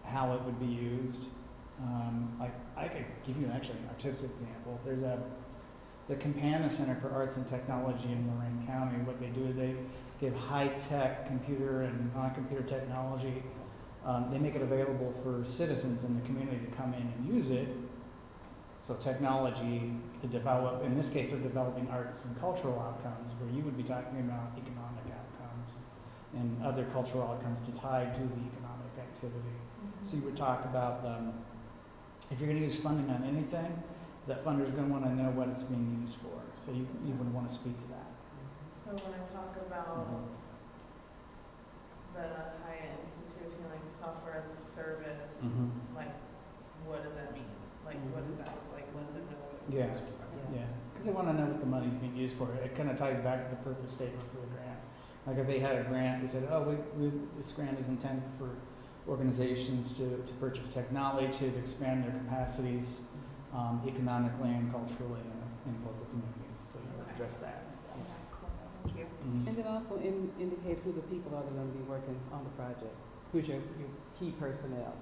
how it would be used. I could give you actually an artistic example. There's the Campana Center for Arts and Technology in Lorraine County. What they do is they give high-tech computer and non-computer technology. They make it available for citizens in the community to come in and use it. So technology to develop, in this case they're developing arts and cultural outcomes, where you would be talking about economic outcomes and other cultural outcomes to tie to the economic activity. So you would talk about if you're going to use funding on anything, that funder is going to want to know what it's being used for. So you would want to speak to that. So when I talk about the Hyatt Institute of Healing software as a service, like what does that mean? Like what does that look like? Let them know what it Yeah, because they want to know what the money's being used for. It kind of ties back to the purpose statement for the grant. Like if they had a grant, they said, oh, this grant is intended for organizations to purchase technology to expand their capacities economically and culturally in local communities. So you would address that. Thank you. And then also indicate who the people are that are going to be working on the project. Who's your key personnel?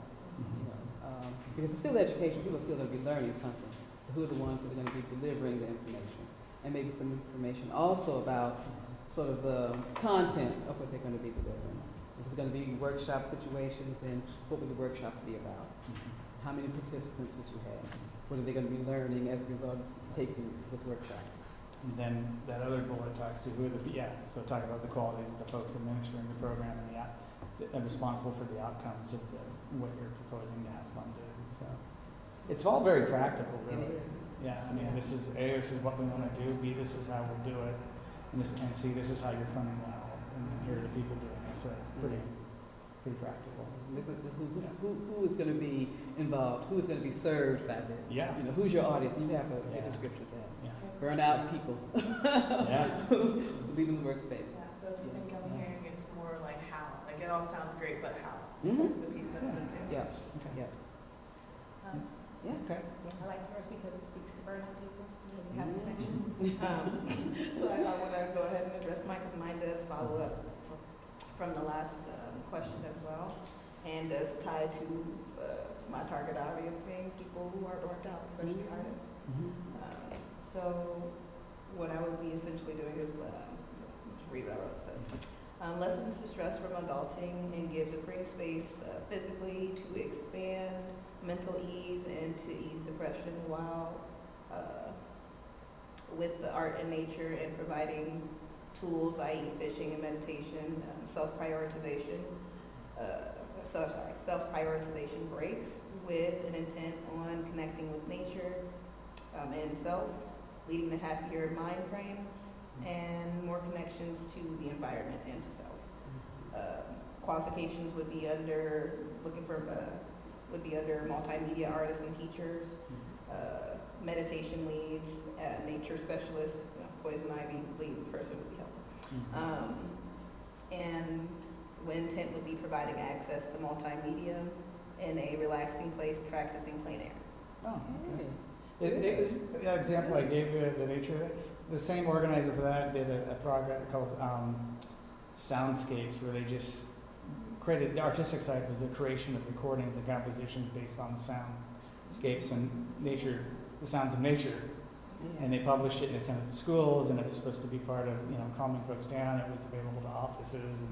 Because it's still education, people are still going to be learning something. So who are the ones that are going to be delivering the information? And maybe some information also about sort of the content of what they're going to be delivering. If it's going to be workshop situations, and what will the workshops be about? How many participants would you have? What are they going to be learning as a result of taking this workshop? And then that other bullet talks to who are so talk about the qualities of the folks administering the program and responsible for the outcomes of what you're proposing to have funded. So it's all very practical, really. It is. Yeah, I mean, this is what we want to do. B, this is how we'll do it. And C, this is how your funding will help. And then here are the people doing it. So it's pretty practical. This is who is going to be involved, who is going to be served by this. Yeah. Who's your audience? You have a description of that. Yeah. Burnout people. Leaving the workspace. Yeah, so if you think I'm hearing it's more like how. Like it all sounds great, but how? That's the piece that's missing. Yeah. Okay. Yeah. Yeah. Okay. I like yours because it speaks to burnout people. You have a connection. So I want to go ahead and address mine because mine does follow up from the last question as well, and does tie to my target audience being people who are burnt out, especially artists. So what I would be essentially doing is, just read what I wrote. It says, lessens the stress from adulting and gives a free space physically to expand mental ease and to ease depression while with the art and nature and providing tools, i.e. fishing and meditation, self-prioritization breaks with an intent on connecting with nature and self, leading to happier mind frames and more connections to the environment and to self. Qualifications would be under multimedia artists and teachers, meditation leads, nature specialists, poison ivy lead person would be helpful. And intent would be providing access to multimedia in a relaxing place, practicing plein air. Oh, okay. The example I gave you, the nature, the same organizer for that did a project called Soundscapes, where they just created, the artistic side was the creation of recordings and compositions based on soundscapes and nature, the sounds of nature. And they published it and they sent it to schools, and it was supposed to be part of, calming folks down. It was available to offices,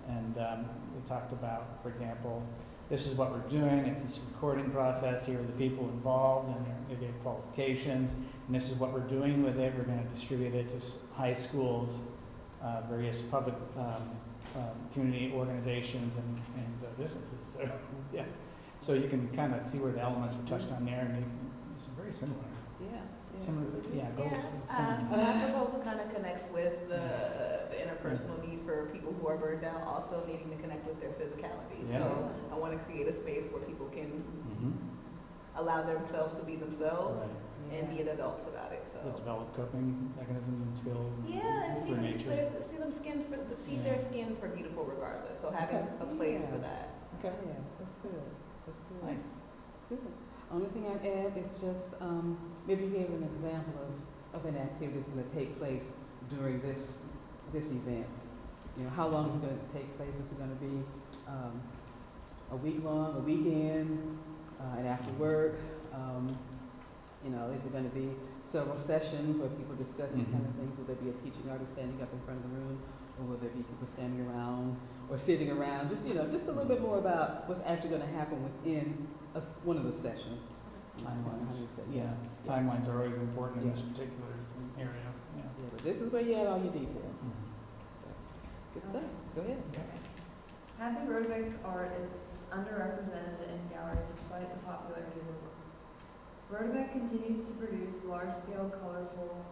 and they talked about, for example, this is what we're doing, it's this recording process, here are the people involved, and they gave qualifications, and this is what we're doing with it. We're going to distribute it to high schools, various public community organizations, and businesses. So, yeah. So you can kind of see where the elements were touched on there, and it's very similar. Similar, goals. My proposal kind of connects with the interpersonal need for people who are burned out, also needing to connect with their physicality. Yeah. So I want to create a space where people can allow themselves to be themselves and be adults about it. So develop coping mechanisms and skills. And for nature. See their skin for beautiful regardless. So having a place for that. Okay. Yeah, that's good. That's good. Nice. That's good. Only thing I'd add is just maybe you gave an example of an activity that's going to take place during this event. How long is it going to take place? Is it going to be a week long, a weekend, and after work? Is it going to be several sessions where people discuss these kind of things? Will there be a teaching artist standing up in front of the room, or will there be people standing around or sitting around? Just just a little bit more about what's actually going to happen within one of the sessions. Timelines. Timelines are always important in this particular area. But this is where you add all your details. So, good stuff. Go ahead. Happy Rhodebec's art is underrepresented in galleries despite the popularity of her work. Rhodebec continues to produce large-scale, colorful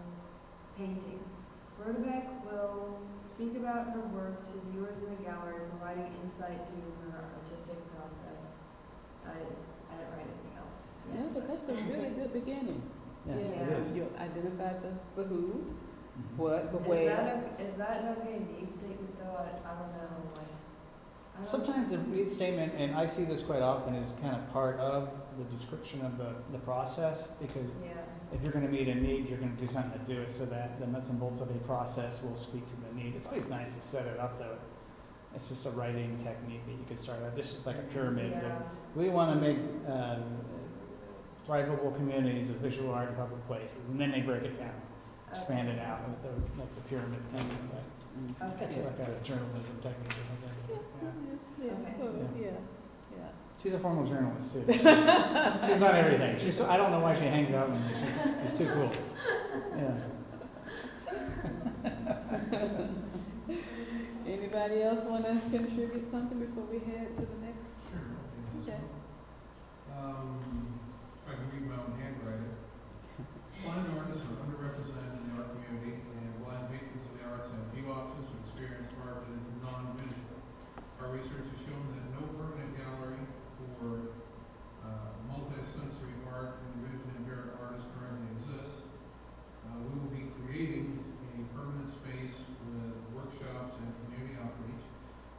paintings. Rhodebec will speak about her work to viewers in the gallery, providing insight to her artistic process. I didn't write anything else. Yeah, but that's a really good beginning. It is. You identified the who, what, the where. Is that an okay need statement though? I don't know. Sometimes the need statement, and I see this quite often, is kind of part of the description of the process, because if you're going to meet a need, you're going to do something to do it, so that the nuts and bolts of a process will speak to the need. It's always nice to set it up though. It's just a writing technique that you could start out. This is like a pyramid. We want to make thrivable communities of visual art in public places, and then they break it down, expand it out with the pyramid kind of thing. That's like a journalism technique or something. She's a formal journalist too. She's done everything. I don't know why she hangs out with me. She's too cool. Anybody else want to contribute something before we head to the next? Sure. Okay. I can read my own handwriting. Blind artists are underrepresented in the art community, and blind patrons of the arts have few options to experience art that is non-visual. Our research has shown that no permanent gallery for multi-sensory art and visually impaired artists currently exists. We will be creating a permanent space with workshops and community outreach.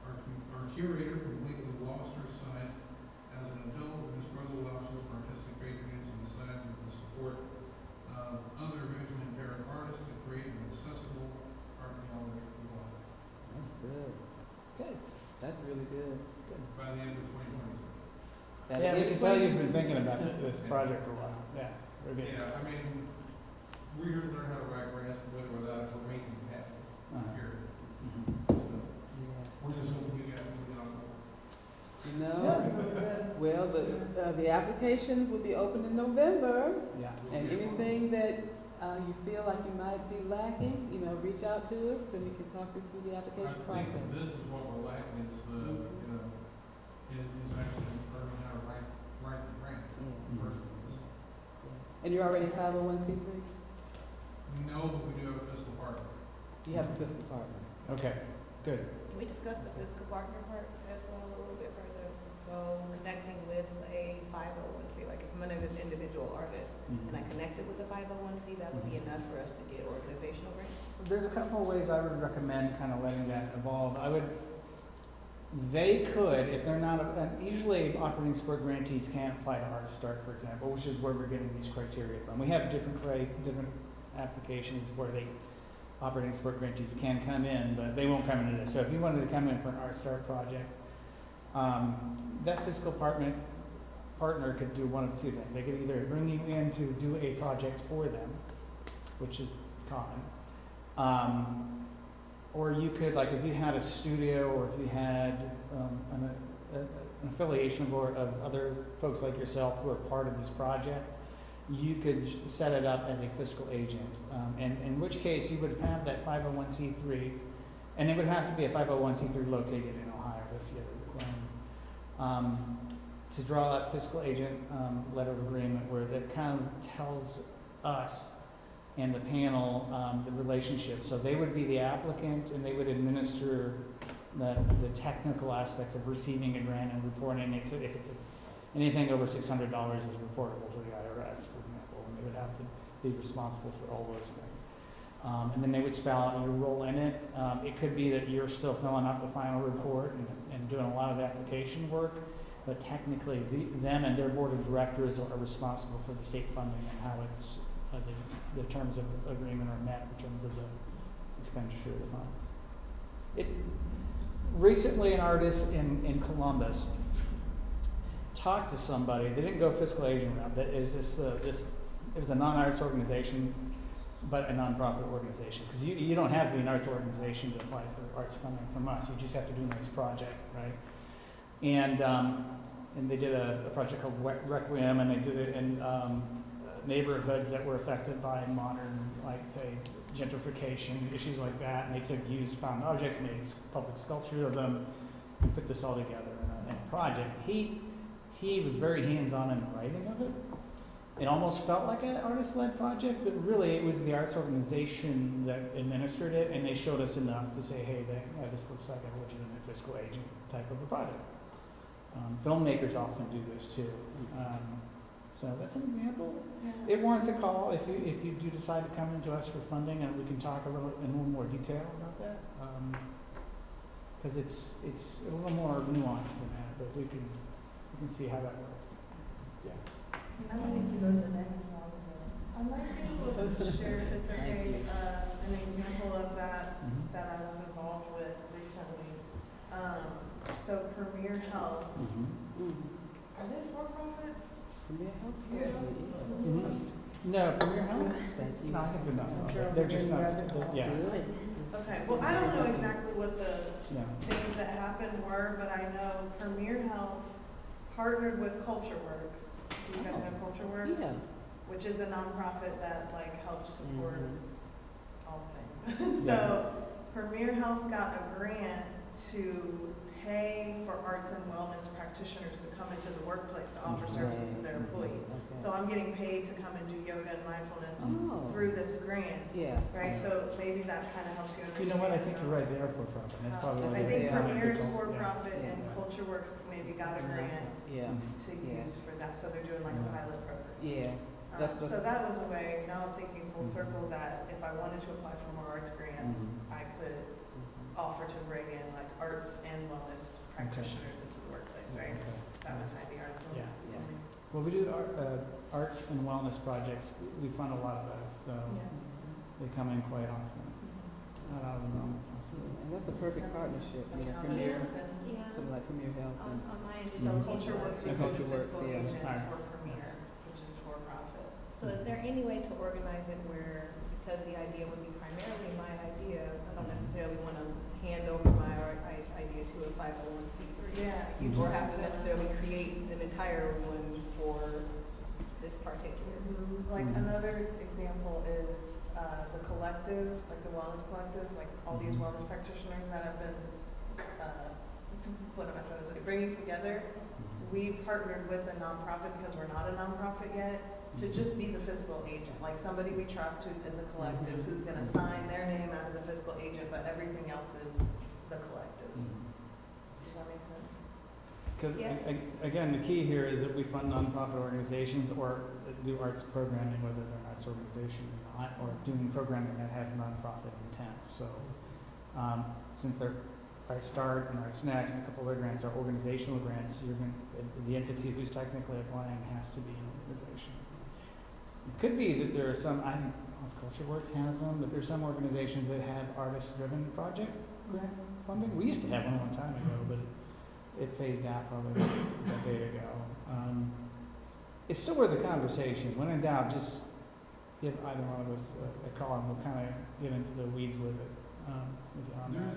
Our curator completely lost her sight as an adult, and his brother options for artistic Good. That's really good. Good. By the end of 2022. Yeah, we can tell you've been thinking about this project for a while. Yeah, we're good. Yeah, I mean, we're here to learn how to write grants with or without, we're making it happen. Here. We're just hoping we get on. You know, well, the applications will be open in November. Yeah. And anything that you feel like you might be lacking, you know, reach out to us and we can talk you through the application process. I think this is what we're lacking, is the, you know, is actually learning how to write the grant. And you're already a 501c3? No, but we do have a fiscal partner. You have a fiscal partner. Okay, good. We discussed the fiscal partner part as well a little bit further. So connecting with a 501c, like if I'm an individual artist and I connected with the 501c, that would be enough for us to get organizational grants? There's a couple of ways I would recommend kind of letting that evolve. They could, if they're not, usually operating support grantees can't apply to Art Start, for example, which is where we're getting these criteria from. We have different applications where operating support grantees can come in, but they won't come into this. So if you wanted to come in for an Art Start project, that fiscal partner could do one of two things. They could either bring you in to do a project for them, which is common, or you could, like if you had a studio or if you had an affiliation of other folks like yourself who are part of this project, you could set it up as a fiscal agent. And in which case you would have that 501c3, and it would have to be a 501c3 located in Ohio. That's the other requirement. To draw up fiscal agent letter of agreement where that kind of tells us and the panel the relationship. So they would be the applicant and they would administer the technical aspects of receiving a grant and reporting it to, if it's anything over $600 is reportable to the IRS, for example, and they would have to be responsible for all those things. And then they would spell out your role in it. It could be that you're still filling out the final report and doing a lot of the application work, but technically them and their board of directors are responsible for the state funding and how it's the terms of agreement are met in terms of the expenditure of the funds. Recently, an artist in Columbus talked to somebody. They didn't go fiscal agent route. That is it was a non-arts organization, but a nonprofit organization. Because you don't have to be an arts organization to apply for arts funding from us. You just have to do a nice project, right? And they did a project called Requiem, and they did it in neighborhoods that were affected by modern, like say, gentrification, issues like that. And they took used found objects, made public sculpture of them, and put this all together in a project. He was very hands-on in the writing of it. It almost felt like an artist-led project, but really it was the arts organization that administered it, and they showed us enough to say, hey, this looks like a legitimate fiscal agent type of a project. Filmmakers often do this too. So that's an example. Yeah. It warrants a call if you do decide to come into us for funding, and we can talk in a little more detail about that. Because it's a little more nuanced than that, but we can see how that works. Yeah. I need to go to the next one. I might be able to share, if it's okay, an example of that that I was involved with recently. So Premier Health, are they for profit? Premier Health? Yeah. No, Premier Health? No, I think they're not. They're just not. Yeah. Okay, well, I don't know exactly what the things that happened were, but I know Premier Health partnered with CultureWorks. Do you guys know CultureWorks? Yeah. Which is a nonprofit that like helps support all things. So Premier Health got a grant to pay for arts and wellness practitioners to come into the workplace to offer services to their employees. So I'm getting paid to come and do yoga and mindfulness through this grant. Yeah. Right? So maybe that kind of helps you understand. You know what? I think you're right. They are for profit. That's probably I think Premier is for profit and CultureWorks maybe got a grant to use for that. So they're doing like a pilot program. Yeah. So that was a way, now I'm thinking full circle, that if I wanted to apply for more arts grants, I could offer to bring in like arts and wellness practitioners into the workplace, right? That would tie the arts and Well, we do arts and wellness projects. We fund a lot of those, so they come in quite often. It's not out of the realm of Absolutely. And that's a perfect partnership, you know, Premier, Yeah. something like Premier Health. On my end, So it's Culture Works And would be Culture the Works, fiscal yeah. agent Alright. for Premier, which is for profit. So is there any way to organize it where, because the idea would be primarily my idea, I don't necessarily want to hand over my idea to a 501c3. Yeah. Or have to necessarily create an entire one for this particular. Like another example is the collective, like the wellness collective, like all these wellness practitioners that have been, what am I trying to say, bringing together. We partnered with a nonprofit because we're not a nonprofit yet to just be the fiscal agent, like somebody we trust who's in the collective, who's going to sign their name as the fiscal agent, but everything else is the collective. Does that make sense? Because Yeah. again, the key here is that we fund nonprofit organizations or do arts programming, whether they're an arts organization or not, or doing programming that has nonprofit intent. So since they're Art Start and Arts Next and a couple other grants are organizational grants, the entity who's technically applying has to be an organization. It could be that there are some, I think Culture Works has them, but there's some organizations that have artist-driven project grant funding. We used to have one a long time ago, but it phased out probably a decade ago. It's still worth a conversation. When in doubt, just give either one of us a call and we'll kind of get into the weeds with it, with you on that.